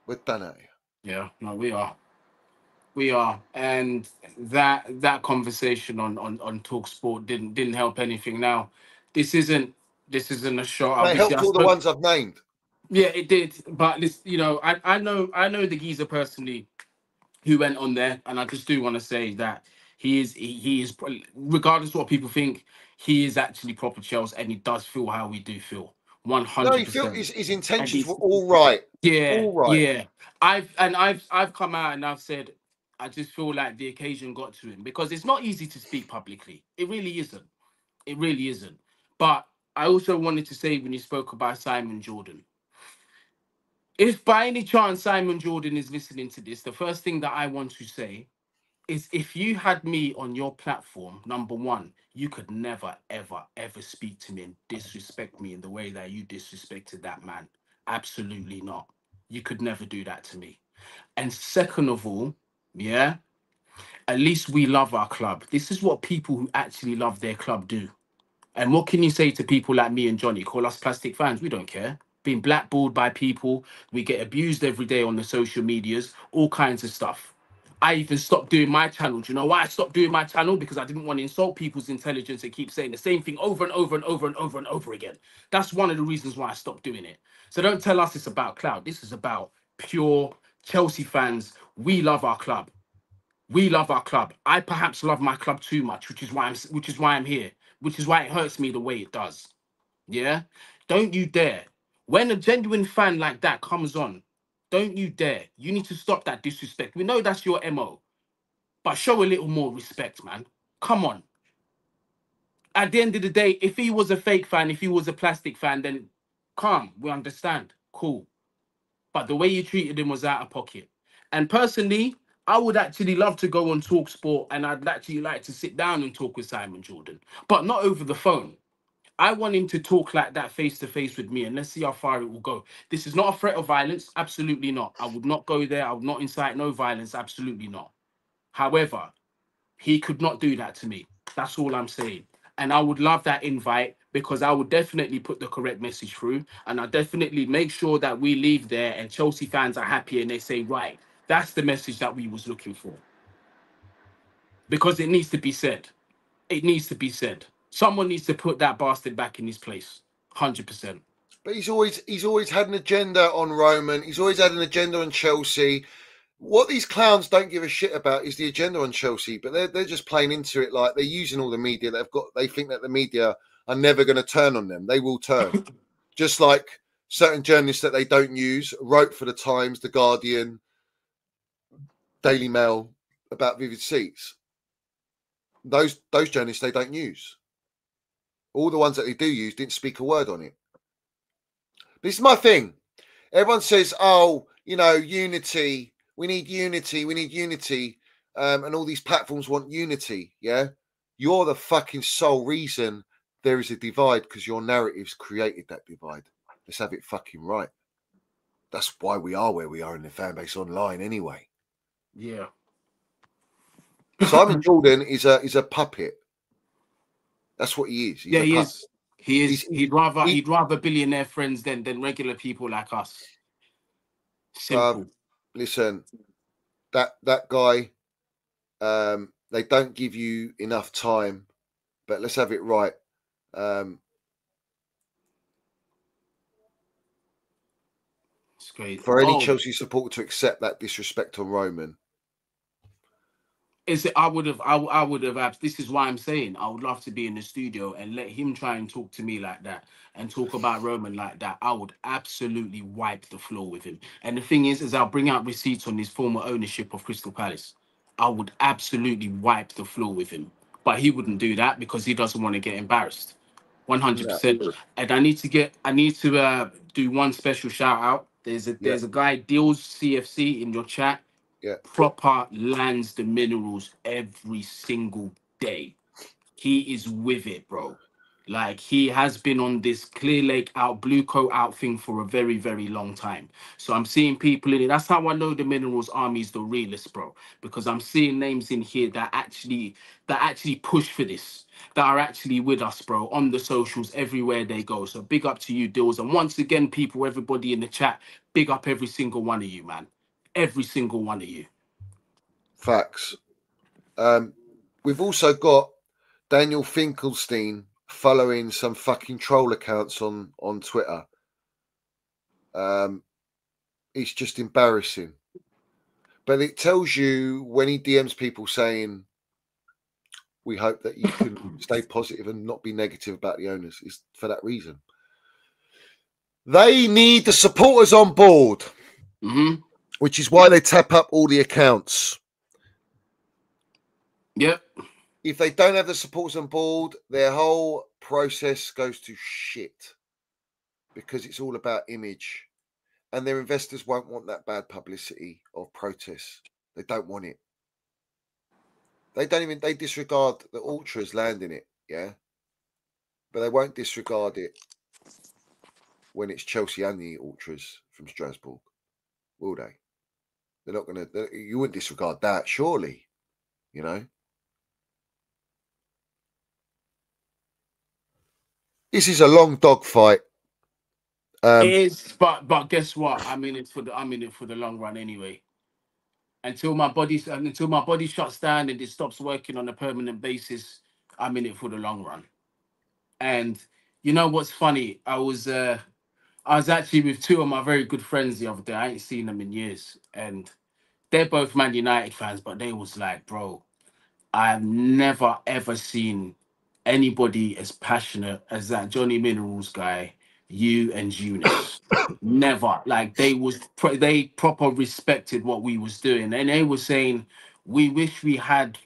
We're done out here. Yeah, no, we are, and that conversation on TalkSport didn't help anything. Now, this isn't a shot. They helped all the ones I've named. Yeah, it did, but this, you know, I know the geezer personally who went on there, and I just do want to say that he is regardless of what people think, he is actually proper Chelsea, and he does feel how we do feel. 100%. No, he felt his intentions were all right. Yeah, all right. Yeah. I've come out and I've said I just feel like the occasion got to him because it's not easy to speak publicly. It really isn't. It really isn't. But I also wanted to say when you spoke about Simon Jordan, if by any chance Simon Jordan is listening to this, the first thing that I want to say is if you had me on your platform, number one, you could never, ever, ever speak to me and disrespect me in the way that you disrespected that man. Absolutely not. You could never do that to me. And second of all, yeah, at least we love our club. This is what people who actually love their club do. And what can you say to people like me and Johnny? Call us plastic fans. We don't care. Being blackballed by people. We get abused every day on the social medias. All kinds of stuff. I even stopped doing my channel. Do you know why I stopped doing my channel? Because I didn't want to insult people's intelligence and keep saying the same thing over and over and over and over and over again. That's one of the reasons why I stopped doing it. So don't tell us it's about clout. This is about pure Chelsea fans. We love our club. We love our club. I perhaps love my club too much, which is why I'm here. Which is why it hurts me the way it does. Yeah? Don't you dare. When a genuine fan like that comes on, don't you dare. You need to stop that disrespect. We know that's your MO. But show a little more respect, man. Come on. At the end of the day, if he was a fake fan, if he was a plastic fan, then calm, we understand. Cool. But the way you treated him was out of pocket. And personally, I would actually love to go on Talk Sport, and I'd actually like to sit down and talk with Simon Jordan, but not over the phone. I want him to talk like that face to face with me, and let's see how far it will go. This is not a threat of violence. Absolutely not. I would not go there. I would not incite no violence. Absolutely not. However, he could not do that to me. That's all I'm saying. And I would love that invite, because I would definitely put the correct message through. And I definitely make sure that we leave there and Chelsea fans are happy and they say, right, that's the message that we was looking for. Because it needs to be said. It needs to be said. Someone needs to put that bastard back in his place. 100%. But he's always had an agenda on Roman. He's always had an agenda on Chelsea. What these clowns don't give a shit about is the agenda on Chelsea, but they're just playing into it like they're using all the media they've got. They think that the media are never going to turn on them. They will turn. Just like certain journalists that they don't use wrote for the Times, the Guardian, Daily Mail about Vivid Seats. Those journalists they don't use. All the ones that they do use didn't speak a word on it. This is my thing. Everyone says, oh, unity. We need unity. We need unity. And all these platforms want unity. Yeah. You're the fucking sole reason there is a divide, because your narratives created that divide. Let's have it fucking right. That's why we are where we are in the fan base online anyway. Yeah. Simon Jordan is a puppet. That's what he is. He's he is. He is. He'd rather billionaire friends than regular people like us. Simple. Listen, that guy, they don't give you enough time, but let's have it right. It's great. For any Chelsea supporter to accept that disrespect on Roman. I would have. This is why I'm saying I would love to be in the studio and let him try and talk to me like that and talk about Roman like that. I would absolutely wipe the floor with him. And the thing is I'll bring out receipts on his former ownership of Crystal Palace. I would absolutely wipe the floor with him, but he wouldn't do that because he doesn't want to get embarrassed. 100%. And I need to do one special shout out. There's a guy, Deals CFC, in your chat. Yeah. Proper lands the minerals every single day. He is with it, bro. Like, he has been on this Clear Lake out, BlueCo out thing for a very, very long time. So I'm seeing people in it. That's how I know the minerals army is the realest, bro. Because I'm seeing names in here that actually push for this, that are actually with us, bro, on the socials everywhere they go. So big up to you, Dills. And once again, people, everybody in the chat, big up every single one of you, man. Every single one of you. Facts. We've also got Daniel Finkelstein following some fucking troll accounts on Twitter. It's just embarrassing. But it tells you when he DMs people saying, we hope that you can stay positive and not be negative about the owners, is for that reason. They need the supporters on board. Mm-hmm. Which is why they tap up all the accounts. Yep. If they don't have the supporters on board, their whole process goes to shit. Because it's all about image. And their investors won't want that bad publicity of protests. They don't want it. They disregard the ultras landing it, yeah? But they won't disregard it when it's Chelsea and the ultras from Strasbourg, will they? They're not going to, you wouldn't disregard that, surely, you know? This is a long dog fight. It is, but guess what? I'm in it for the long run anyway. Until my body shuts down and it stops working on a permanent basis, I'm in it for the long run. And you know what's funny? I was actually with two of my very good friends the other day. I ain't seen them in years, and they're both Man United fans, but they was like, bro, I've never ever seen anybody as passionate as that Johnny Minerals guy, you and Eunice. Never. Like, they proper respected what we was doing, and they were saying, we wish we had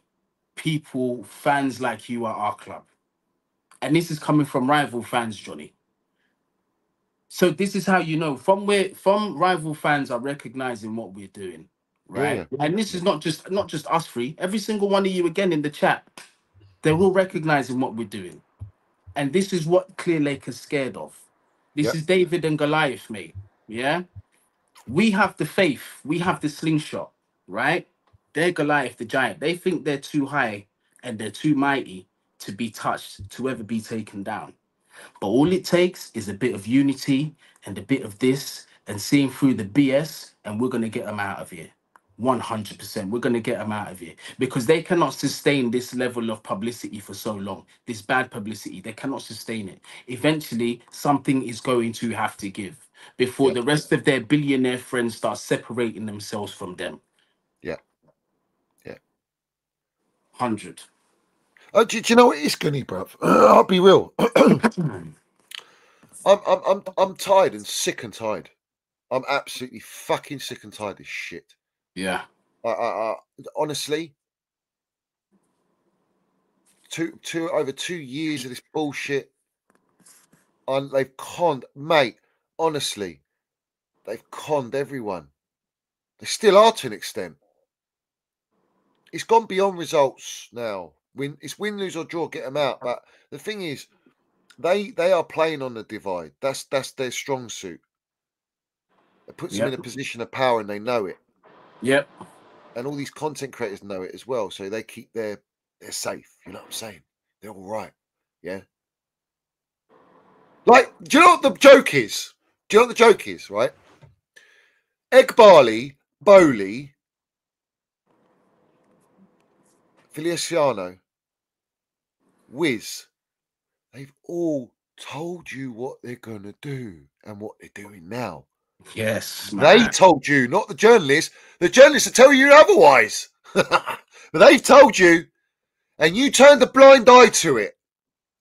people, fans like you at our club. And this is coming from rival fans, Johnny. So this is how you know from rival fans are recognizing what we're doing, right? Yeah. And this is not just us three. Every single one of you again in the chat, they're all recognizing what we're doing. And this is what Clear Lake is scared of. This is David and Goliath, mate. Yeah. We have the faith, we have the slingshot, right? They're Goliath, the giant. They think they're too high and they're too mighty to be touched, to ever be taken down. But all it takes is a bit of unity and a bit of this and seeing through the BS, and we're going to get them out of here. 100%. We're going to get them out of here because they cannot sustain this level of publicity for so long. This bad publicity, they cannot sustain it. Eventually, something is going to have to give before the rest of their billionaire friends start separating themselves from them. Yeah. 100. Oh, do you know what it is, Guni, bruv? I'll be real. I'm tired and sick and tired. I'm absolutely fucking sick and tired of this shit. Yeah. Honestly, over 2 years of this bullshit, and they've conned, mate. Honestly, they've conned everyone. They still are to an extent. It's gone beyond results now. It's win, lose or draw, get them out. But the thing is, they are playing on the divide. That's their strong suit. It puts them in a position of power, and they know it. Yep. And all these content creators know it as well, so they keep they're safe. You know what I'm saying? They're all right. Yeah. Like, do you know what the joke is? Do you know what the joke is? Right? Egg Barley, Bowley, Feliciano, Wiz, they've all told you what they're gonna do and what they're doing now. Yes, man. They told you, not the journalists. The journalists will tell you otherwise. But they've told you, and you turned a blind eye to it.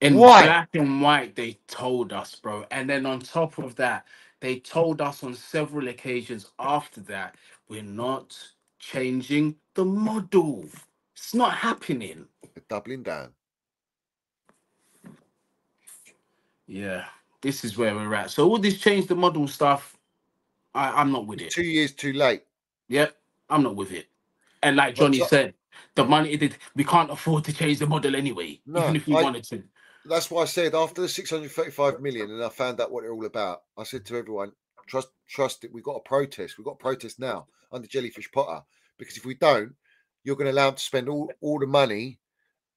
In Why? black and white, they told us, bro. And then on top of that, they told us on several occasions after that, we're not changing the model. It's not happening. They're doubling down. Yeah, this is where we're at. So all this change the model stuff, I'm not with it. 2 years too late. Yep, I'm not with it. And like Johnny said, the money, we can't afford to change the model anyway, even if we wanted to. That's why I said after the 635 million and I found out what they're all about, I said to everyone, trust it. We've got to protest. We've got to protest now under Jellyfish Potter. Because if we don't, you're going to allow them to spend all the money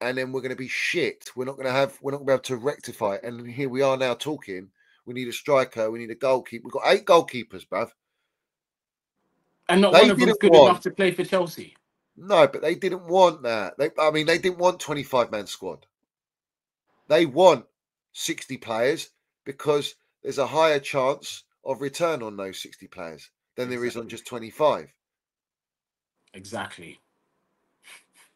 and then we're going to be shit. We're not going to be able to rectify it. And here we are now talking. We need a striker. We need a goalkeeper. We've got 8 goalkeepers, bruv. And not one of them's good enough to play for Chelsea. No, but they didn't want that. They didn't want 25-man squad. They want 60 players because there's a higher chance of return on those 60 players than there is on just 25. Exactly.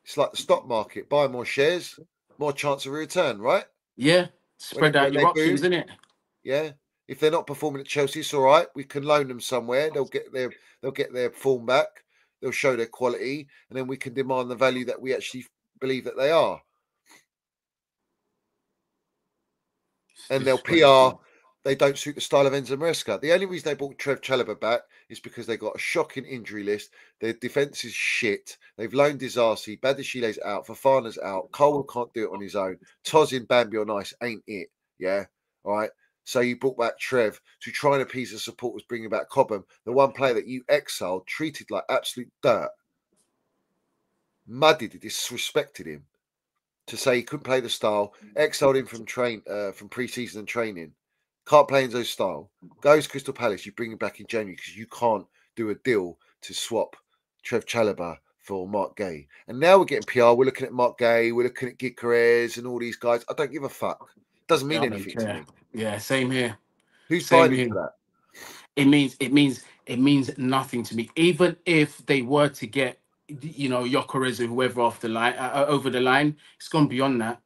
It's like the stock market. Buy more shares, more chance of a return, right? Yeah. Spread out your options, isn't it? Yeah. If they're not performing at Chelsea, it's all right. We can loan them somewhere. They'll get their form back. They'll show their quality, and then we can demand the value that we actually believe that they are. And they'll PR, they don't suit the style of Enzo Maresca. The only reason they brought Trev Chalobah back is because they got a shocking injury list. Their defence is shit. They've loaned Disasi, Badashile's out, Fafana's out, Coleman can't do it on his own. Toz in Bambi on ice ain't it. Yeah, all right. So you brought back Trev to try and appease the supporters, bringing back Cobham, the one player that you exiled, treated like absolute dirt, muddied, disrespected him. To say he couldn't play the style, exiled him from pre-season and training, can't play Enzo's style, goes Crystal Palace, you bring him back in January because you can't do a deal to swap Trev Chalobah for Mark Gay. And now we're getting PR, we're looking at Mark Gay, we're looking at Gyökeres and all these guys. I don't give a fuck. It doesn't mean anything to me. Yeah, same here. Who's buying into that? It means nothing to me. Even if they were to get, Gyökeres or whoever off the line, over the line, it's gone beyond that.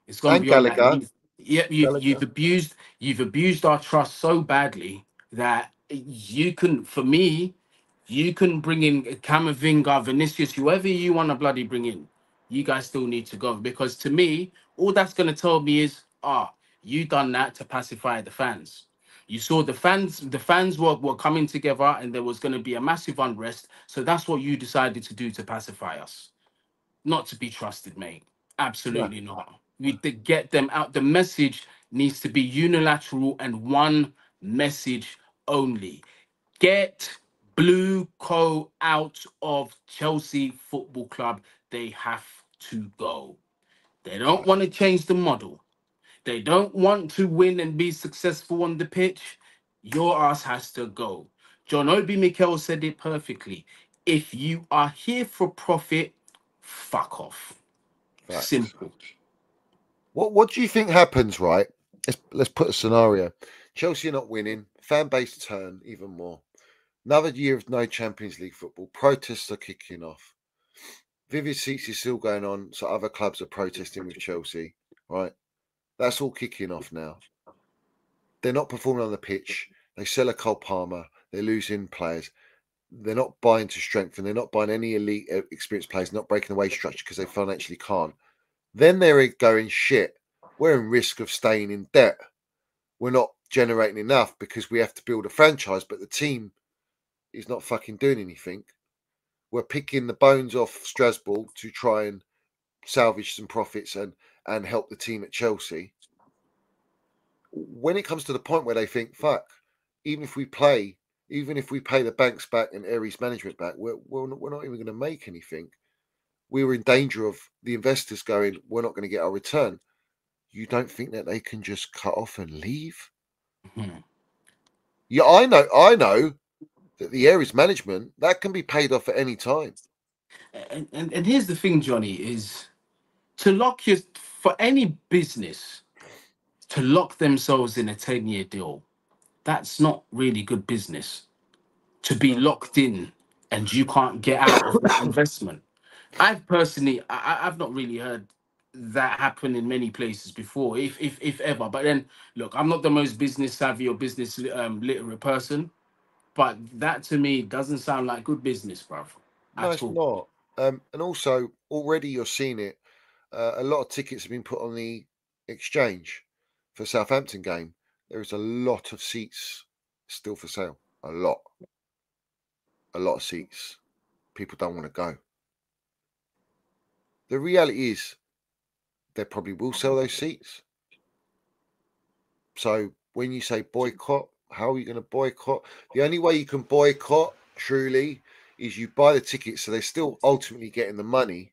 It's gone beyond that. You've abused our trust so badly that you can bring in Camavinga, Vinicius, whoever you want to bloody bring in. you guys still need to go. Because to me, all that's going to tell me is, you done that to pacify the fans. You saw the fans were coming together and there was going to be a massive unrest. So that's what you decided to do to pacify us. Not to be trusted, mate. No. Absolutely not. We did get them out. The message needs to be unilateral and one message only. Get BlueCo out of Chelsea Football Club. They have to go. They don't want to change the model. They don't want to win and be successful on the pitch. Your ass has to go. John Obi Mikel said it perfectly. If you are here for profit, fuck off. Facts. Simple. What do you think happens, right? Let's put a scenario. Chelsea are not winning. Fan base turn even more. Another year of no Champions League football. Protests are kicking off. Vivid Seats is still going on, so other clubs are protesting with Chelsea, right? That's all kicking off now. They're not performing on the pitch. They sell a Cole Palmer. They're losing players. They're not buying to strengthen. They're not buying any elite experienced players, not breaking the wage structure because they financially can't. Then they're going, shit, we're in risk of staying in debt. We're not generating enough because we have to build a franchise, but the team is not fucking doing anything. We're picking the bones off Strasbourg to try and salvage some profits and help the team at Chelsea. When it comes to the point where they think, fuck, even if we pay the banks back and Aries management back, we're not even going to make anything. We were in danger of the investors going, we're not going to get our return. You don't think that they can just cut off and leave? Mm-hmm. Yeah, I know that the Aries management, that can be paid off at any time. And here's the thing, Johnny, is for any business to lock themselves in a 10-year deal, that's not really good business. To be locked in and you can't get out of that investment. I've personally, I've not really heard that happen in many places before, if ever. But then, look, I'm not the most business savvy or business literate person, but that to me doesn't sound like good business, bruv. No, At it's all. not. And also, already you're seeing it. A lot of tickets have been put on the exchange for Southampton game. There is a lot of seats still for sale. A lot of seats. People don't want to go. The reality is, they probably will sell those seats. So when you say boycott, how are you going to boycott? The only way you can boycott truly is you buy the tickets, so they're still ultimately getting the money,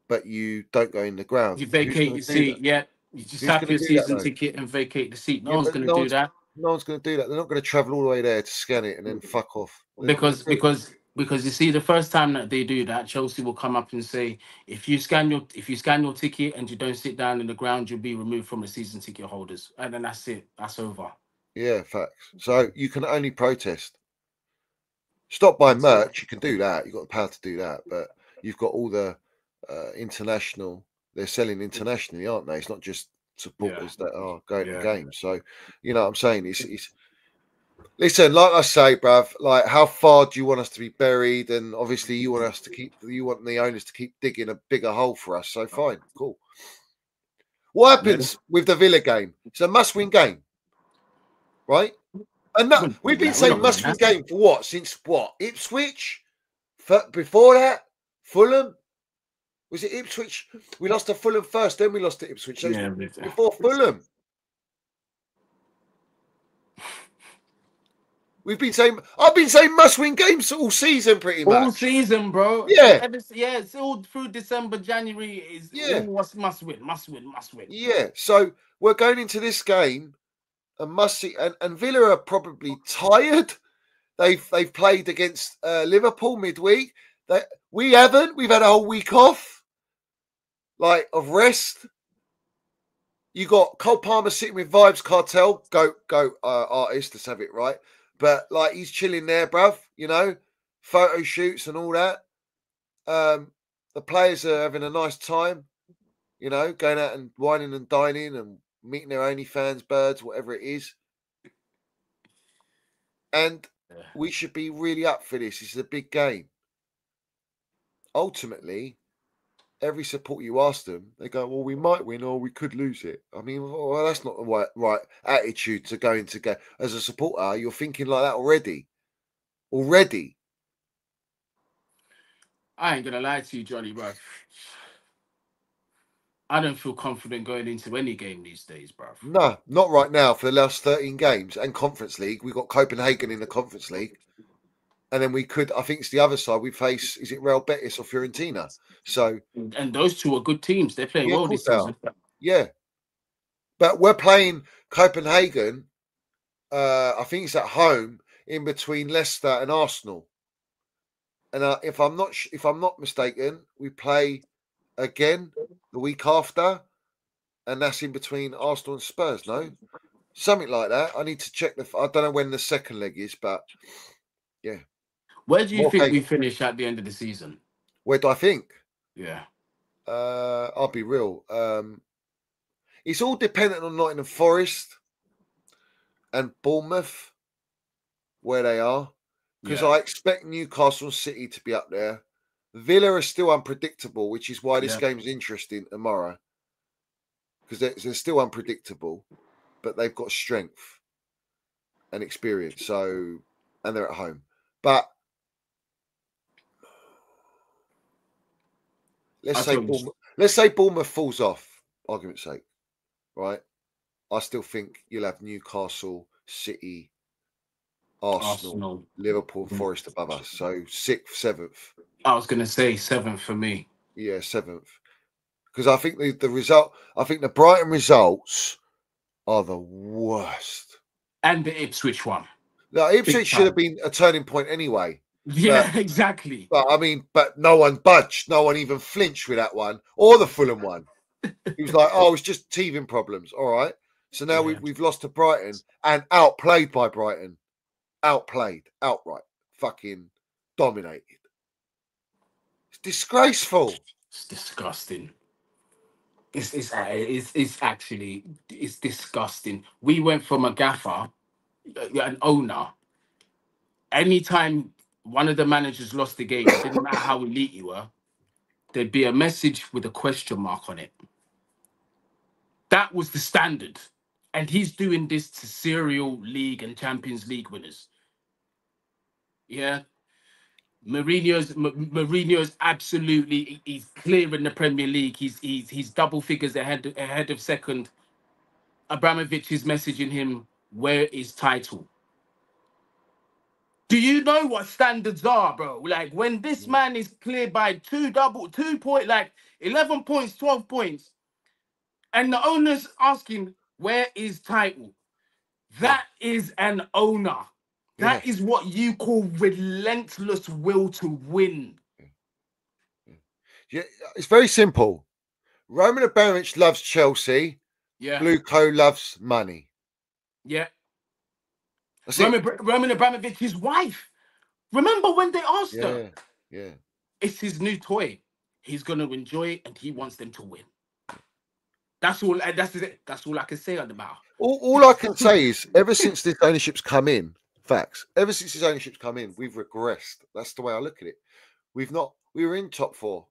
but you don't go in the ground. You Who's vacate going your to do seat, that? yeah. You just Who's have going to your do that season though? ticket and vacate the seat. No Yeah, one's but going to do that. no one's going to do that. They're not going to travel all the way there to scan it and then fuck off. They're not going because to do it. because you see, the first time that they do that, Chelsea will come up and say, if you scan your ticket and you don't sit down in the ground, you'll be removed from the season ticket holders, and then that's it. That's over. Yeah, facts. So you can only protest. Stop buying That's it. merch. You can do that. You've got the power to do that. But you've got all the international. They're selling internationally, aren't they? It's not just supporters that are going to games. So, you know what I'm saying? It's listen, like I say, bruv, like how far do you want us to be buried? And obviously you want the owners to keep digging a bigger hole for us. So fine, cool. What happens with the Villa game? It's a must-win game, right? And We're not we've winning been that. We're saying not winning must-win that. game for what? Since what? Ipswich? Before that, Fulham? Was it Ipswich? We lost to Fulham first, then we lost to Ipswich. So Yeah, before Fulham. I've been saying must-win games all season, pretty much. all season, bro. Yeah. It's all through December, January. Is all must win. Yeah. So we're going into this game and must see, and Villa are probably tired. They've played against Liverpool midweek. We haven't. We've had a whole week off, like of rest. You got Cole Palmer sitting with Vibes Cartel, go artist. Let's have it right. But like he's chilling there, bruv. You know, photo shoots and all that. The players are having a nice time. You know, going out and whining and dining and meeting their OnlyFans birds, whatever it is. And we should be really up for this. This is a big game. Ultimately, every supporter you ask them, they go, well, we might win or we could lose it. I mean, well, that's not the right attitude to go into game. As a supporter, you're thinking like that already. Already. I ain't gonna lie to you, Johnny, bro. I don't feel confident going into any game these days, bro. No, not right now for the last 13 games and Conference League. We've got Copenhagen in the Conference League. And then we could, I think it's the other side, we face, is it Real Betis or Fiorentina? So, and those two are good teams. They're playing well this season. Yeah. But we're playing Copenhagen, I think it's at home, in between Leicester and Arsenal. And if I'm not mistaken, we play again the week after, and that's in between Arsenal and Spurs, no? Something like that. I need to check I don't know when the second leg is, but yeah. Where do you think we finish at the end of the season? Where do I think? Yeah. I'll be real. It's all dependent on Nottingham Forest and Bournemouth, where they are. Because I expect Newcastle City to be up there. Villa are still unpredictable, which is why this game's interesting tomorrow. Because they're still unpredictable, but they've got strength and experience. So, and they're at home. But let's say Bournemouth falls off, argument's sake, right? I still think you'll have Newcastle, City, Arsenal, Liverpool, and Forest above us. So 6th, 7th. I was going to say 7th for me. Yeah, 7th. Because I think the Brighton results are the worst. And the Ipswich one. No, Ipswich should have been a turning point anyway. Yeah, exactly. But I mean, no one budged. No one even flinched with that one or the Fulham one. He was like, oh, it's just teething problems. All right. So now we've lost to Brighton and outplayed by Brighton. Outplayed, outright, fucking dominated. It's disgraceful. It's disgusting. It's actually disgusting. We went from a gaffer, an owner. Anytime one of the managers lost the game, it didn't matter how elite you were, there'd be a message with a question mark on it. That was the standard. And he's doing this to serial league and Champions League winners. Yeah. Mourinho's absolutely, he's clear in the Premier League. He's double figures ahead of second. Abramovich is messaging him, where is title? Do you know what standards are, bro? Like when this man is cleared by 2 point, like 11 points, 12 points, and the owner's asking, where is title? That is an owner. That is what you call relentless will to win. Yeah, it's very simple. Roman Abramovich loves Chelsea. Yeah. BlueCo loves money. Yeah. Roman Abramovich's wife. Remember when they asked her? Yeah. It's his new toy. He's gonna enjoy it, and he wants them to win. That's all. That's all I can say on the matter. All I can say is, ever since this ownership's come in, facts. Ever since this ownership's come in, we've regressed. That's the way I look at it. We were in top 4.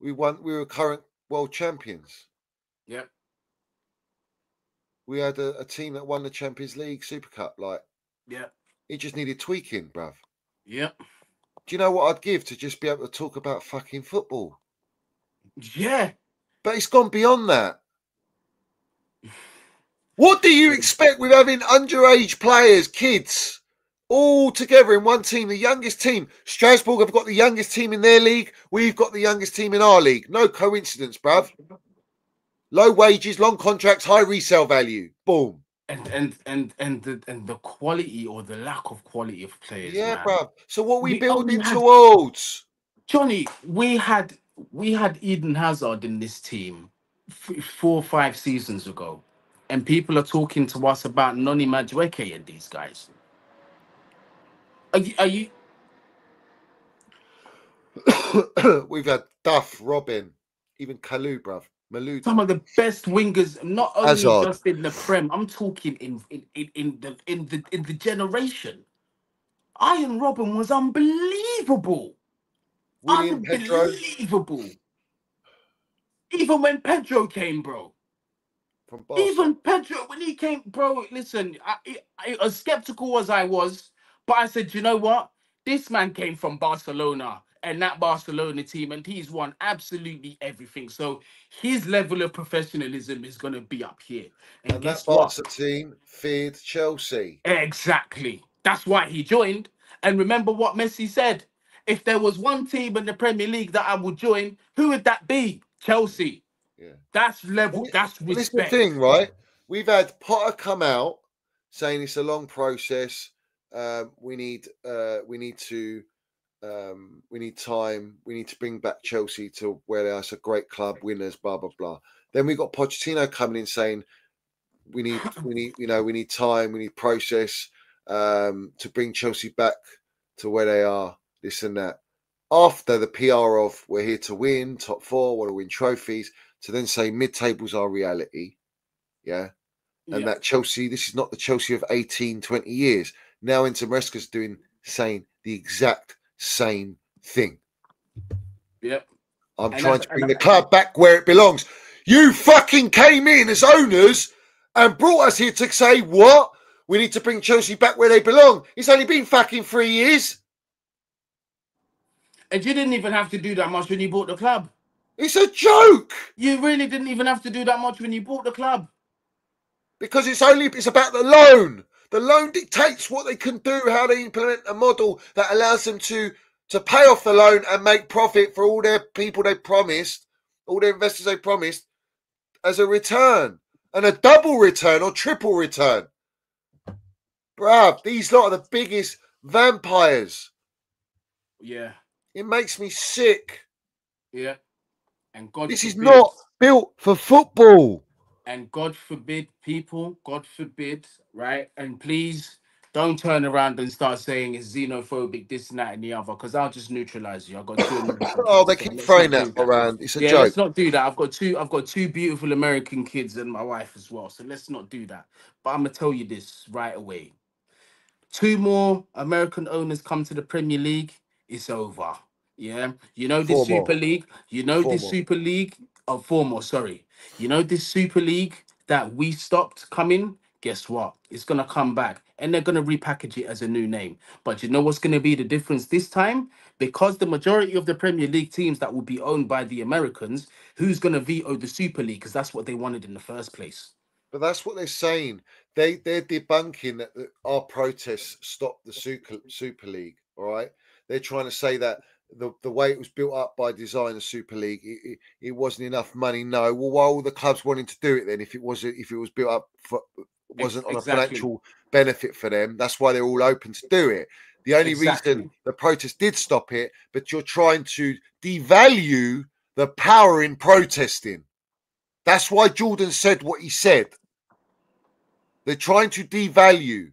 We won. We were current world champions. Yep. We had a team that won the Champions League Super Cup. It just needed tweaking, bruv. Yep. Do you know what I'd give to just be able to talk about fucking football? Yeah. But it's gone beyond that. What do you expect with having underage players, kids, all together in one team, the youngest team? Strasbourg have got the youngest team in their league. We've got the youngest team in our league. No coincidence, bruv. Low wages, long contracts, high resale value. Boom. And the quality or the lack of quality of players. Yeah, man. bruv. So what are we building towards? Johnny, we had Eden Hazard in this team 4 or 5 seasons ago, and people are talking to us about Noni Madueke and these guys. Are you? We've had Duff, Robin, even Kalou, bruv. Malou. Some of the best wingers, not only Hazard. just in the Prem. I'm talking in the generation. Iron Robin was unbelievable. William Pedro. Unbelievable. Even when Pedro came, bro. From Barca. Even Pedro, when he came, bro, listen, as skeptical as I was, but I said, you know what? This man came from Barcelona and that Barcelona team, and he's won absolutely everything. So his level of professionalism is going to be up here. And guess that what? Barca team feared Chelsea. Exactly. That's why he joined. And remember what Messi said. If there was one team in the Premier League that I would join, who would that be? Chelsea. Yeah. That's level. That's And this is the respect. thing, right? We've had Potter come out saying it's a long process. We need time. We need to bring back Chelsea to where they are. It's a great club, winners, blah blah blah. Then we got Pochettino coming in saying we need time, we need process to bring Chelsea back to where they are. This and that. After the PR of we're here to win, top four, want to win trophies, to then say mid-tables are reality, yeah? And that Chelsea, this is not the Chelsea of 18, 20 years. Now Inter Maresca's saying the exact same thing. Yep. I'm trying to bring the club back where it belongs. You fucking came in as owners and brought us here to say, what? We need to bring Chelsea back where they belong. It's only been fucking 3 years. And you didn't even have to do that much when you bought the club. It's a joke. You really didn't even have to do that much when you bought the club. Because it's about the loan. The loan dictates what they can do, how they implement a model that allows them to pay off the loan and make profit for all their people they promised, all their investors they promised, as a return. And a double return or triple return. Bruv, these lot are the biggest vampires. Yeah. It makes me sick. Yeah. And God this forbid, is not built for football. And God forbid, people, God forbid, right? And please don't turn around and start saying it's xenophobic, this and that and the other, because I'll just neutralize you. I've got two American Oh, kids. they keep throwing that around. It's a joke. Let's not do that. I've got two beautiful American kids and my wife as well. So let's not do that. But I'm gonna tell you this right away. 2 more American owners come to the Premier League, it's over. Yeah. You know this Super League. You know this Super League. Oh, 4 more, sorry. You know this Super League that we stopped coming? Guess what? It's gonna come back and they're gonna repackage it as a new name. But you know what's gonna be the difference this time? Because the majority of the Premier League teams that will be owned by the Americans, who's gonna veto the Super League? Because that's what they wanted in the first place. But that's what they're saying. They're debunking that our protests stopped the Super League. All right, they're trying to say that the way it was built up by design, the Super League, it wasn't enough money. No, well, why all the clubs wanting to do it then? If it was built up for, wasn't on a financial benefit for them, that's why they're all open to do it. The only reason the protest did stop it, but you're trying to devalue the power in protesting. That's why Jordan said what he said. They're trying to devalue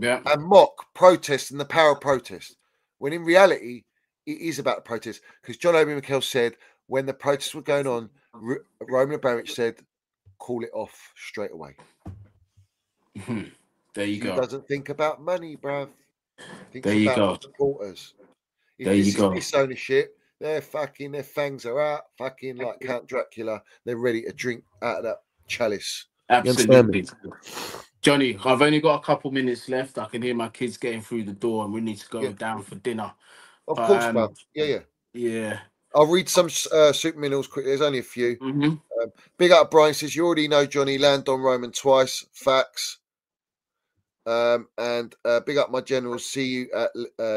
and mock protest and the power of protest, when in reality, it is about protest. Because John Obi Mikel said when the protests were going on, Roman Abramovich said, call it off straight away. There you go. He doesn't think about money, bruv. There you go. Supporters. If there this you go. This ownership, their fangs are out, fucking like Count Dracula. They're ready to drink out of that chalice. Absolutely. Johnny, I've only got a couple minutes left. I can hear my kids getting through the door and we need to go down for dinner. Of course, bruv. Yeah. I'll read some super minerals quickly. There's only a few. Big up Brian says, you already know Johnny, land on Roman twice. Facts. And big up my generals. See you at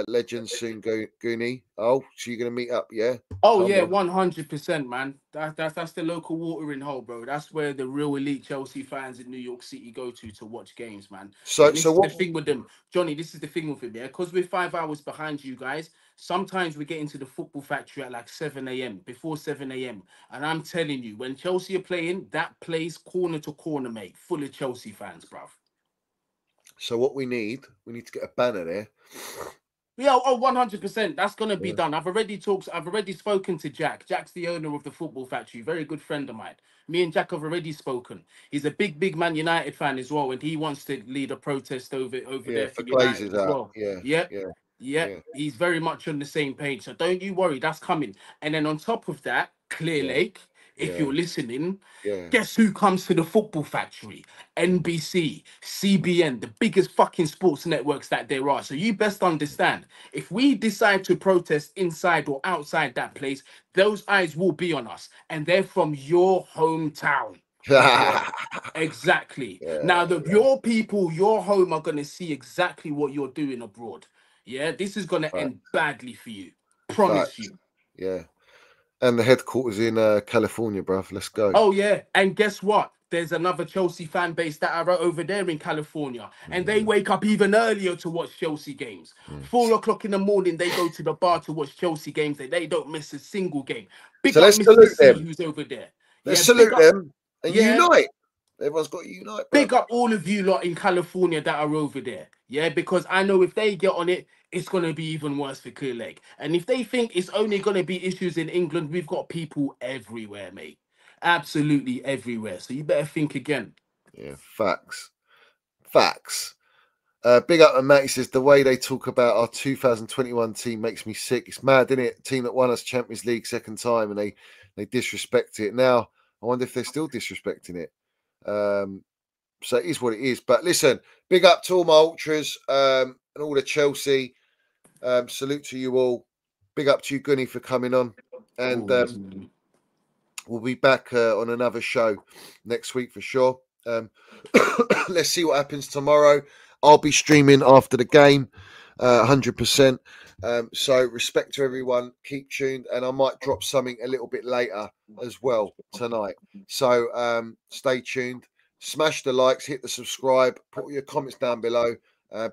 Legends soon, Guni. Oh, so you're gonna meet up, yeah? Oh yeah, 100%, man. That's the local watering hole, bro. That's where the real elite Chelsea fans in New York City go to watch games, man. So what the thing with them, Johnny? This is the thing with them, yeah. Because we're 5 hours behind you guys. Sometimes we get into the football factory at like 7 a.m. before 7 a.m. And I'm telling you, when Chelsea are playing, that place corner to corner, mate, full of Chelsea fans, bruv. So what we need to get a banner there. Yeah, 100%. That's gonna be done. I've already spoken to Jack. Jack's the owner of the football factory, very good friend of mine. Me and Jack have already spoken. He's a big Man United fan as well, and he wants to lead a protest over there for United as well. Yeah. He's very much on the same page. So don't you worry, that's coming. And then on top of that, Clear Lake, if you're listening, Yeah. guess who comes to the football factory? NBC, CBN, the biggest fucking sports networks that there are. So you best understand, if we decide to protest inside or outside that place, those eyes will be on us. And they're from your hometown. Exactly. Now, your people, your home are going to see exactly what you're doing abroad. Yeah, this is going to end badly for you. Promise you. Yeah. And the headquarters in California, bruv. Let's go. Oh, yeah. And guess what? There's another Chelsea fan base that are over there in California. And they wake up even earlier to watch Chelsea games. 4 o'clock in the morning, they go to the bar to watch Chelsea games. They don't miss a single game. Big up Mr. C, who's over there. Let's salute them and unite. Everyone's got to unite, bro. Big up all of you lot in California that are over there. Yeah, because I know if they get on it, it's going to be even worse for Clear Lake. And if they think it's only going to be issues in England, we've got people everywhere, mate. Absolutely everywhere. So you better think again. Yeah, facts. Facts. Big up, and Matty says, the way they talk about our 2021 team makes me sick. It's mad, isn't it? Team that won us Champions League second time, and they disrespect it. Now, I wonder if they're still disrespecting it. So it is what it is. But listen, big up to all my ultras and all the Chelsea. Salute to you all. Big up to you, Guni, for coming on. And we'll be back on another show next week for sure. Let's see what happens tomorrow. I'll be streaming after the game, 100%. So respect to everyone. Keep tuned. And I might drop something a little bit later as well tonight. So stay tuned. Smash the likes, hit the subscribe, put your comments down below.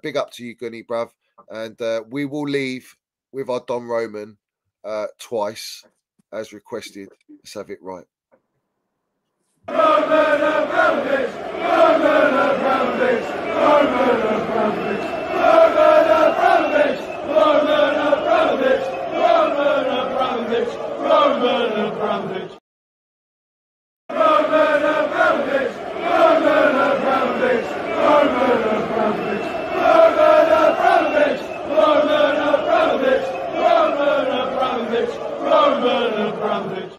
Big up to you, Guni, bruv. And we will leave with our Don Roman twice, as requested. Let's have it right. Roman Abramovich, Roman Abramovich, Roman Abramovich, Roman Abramovich, Roman Abramovich, Roman Abramovich, Roman Abramovich, Roman Abramovich, Roman Abramovich, Roman Abramovich, Roman Abramovich, Roman Abramovich, Roman Abramovich, Roman Abramovich.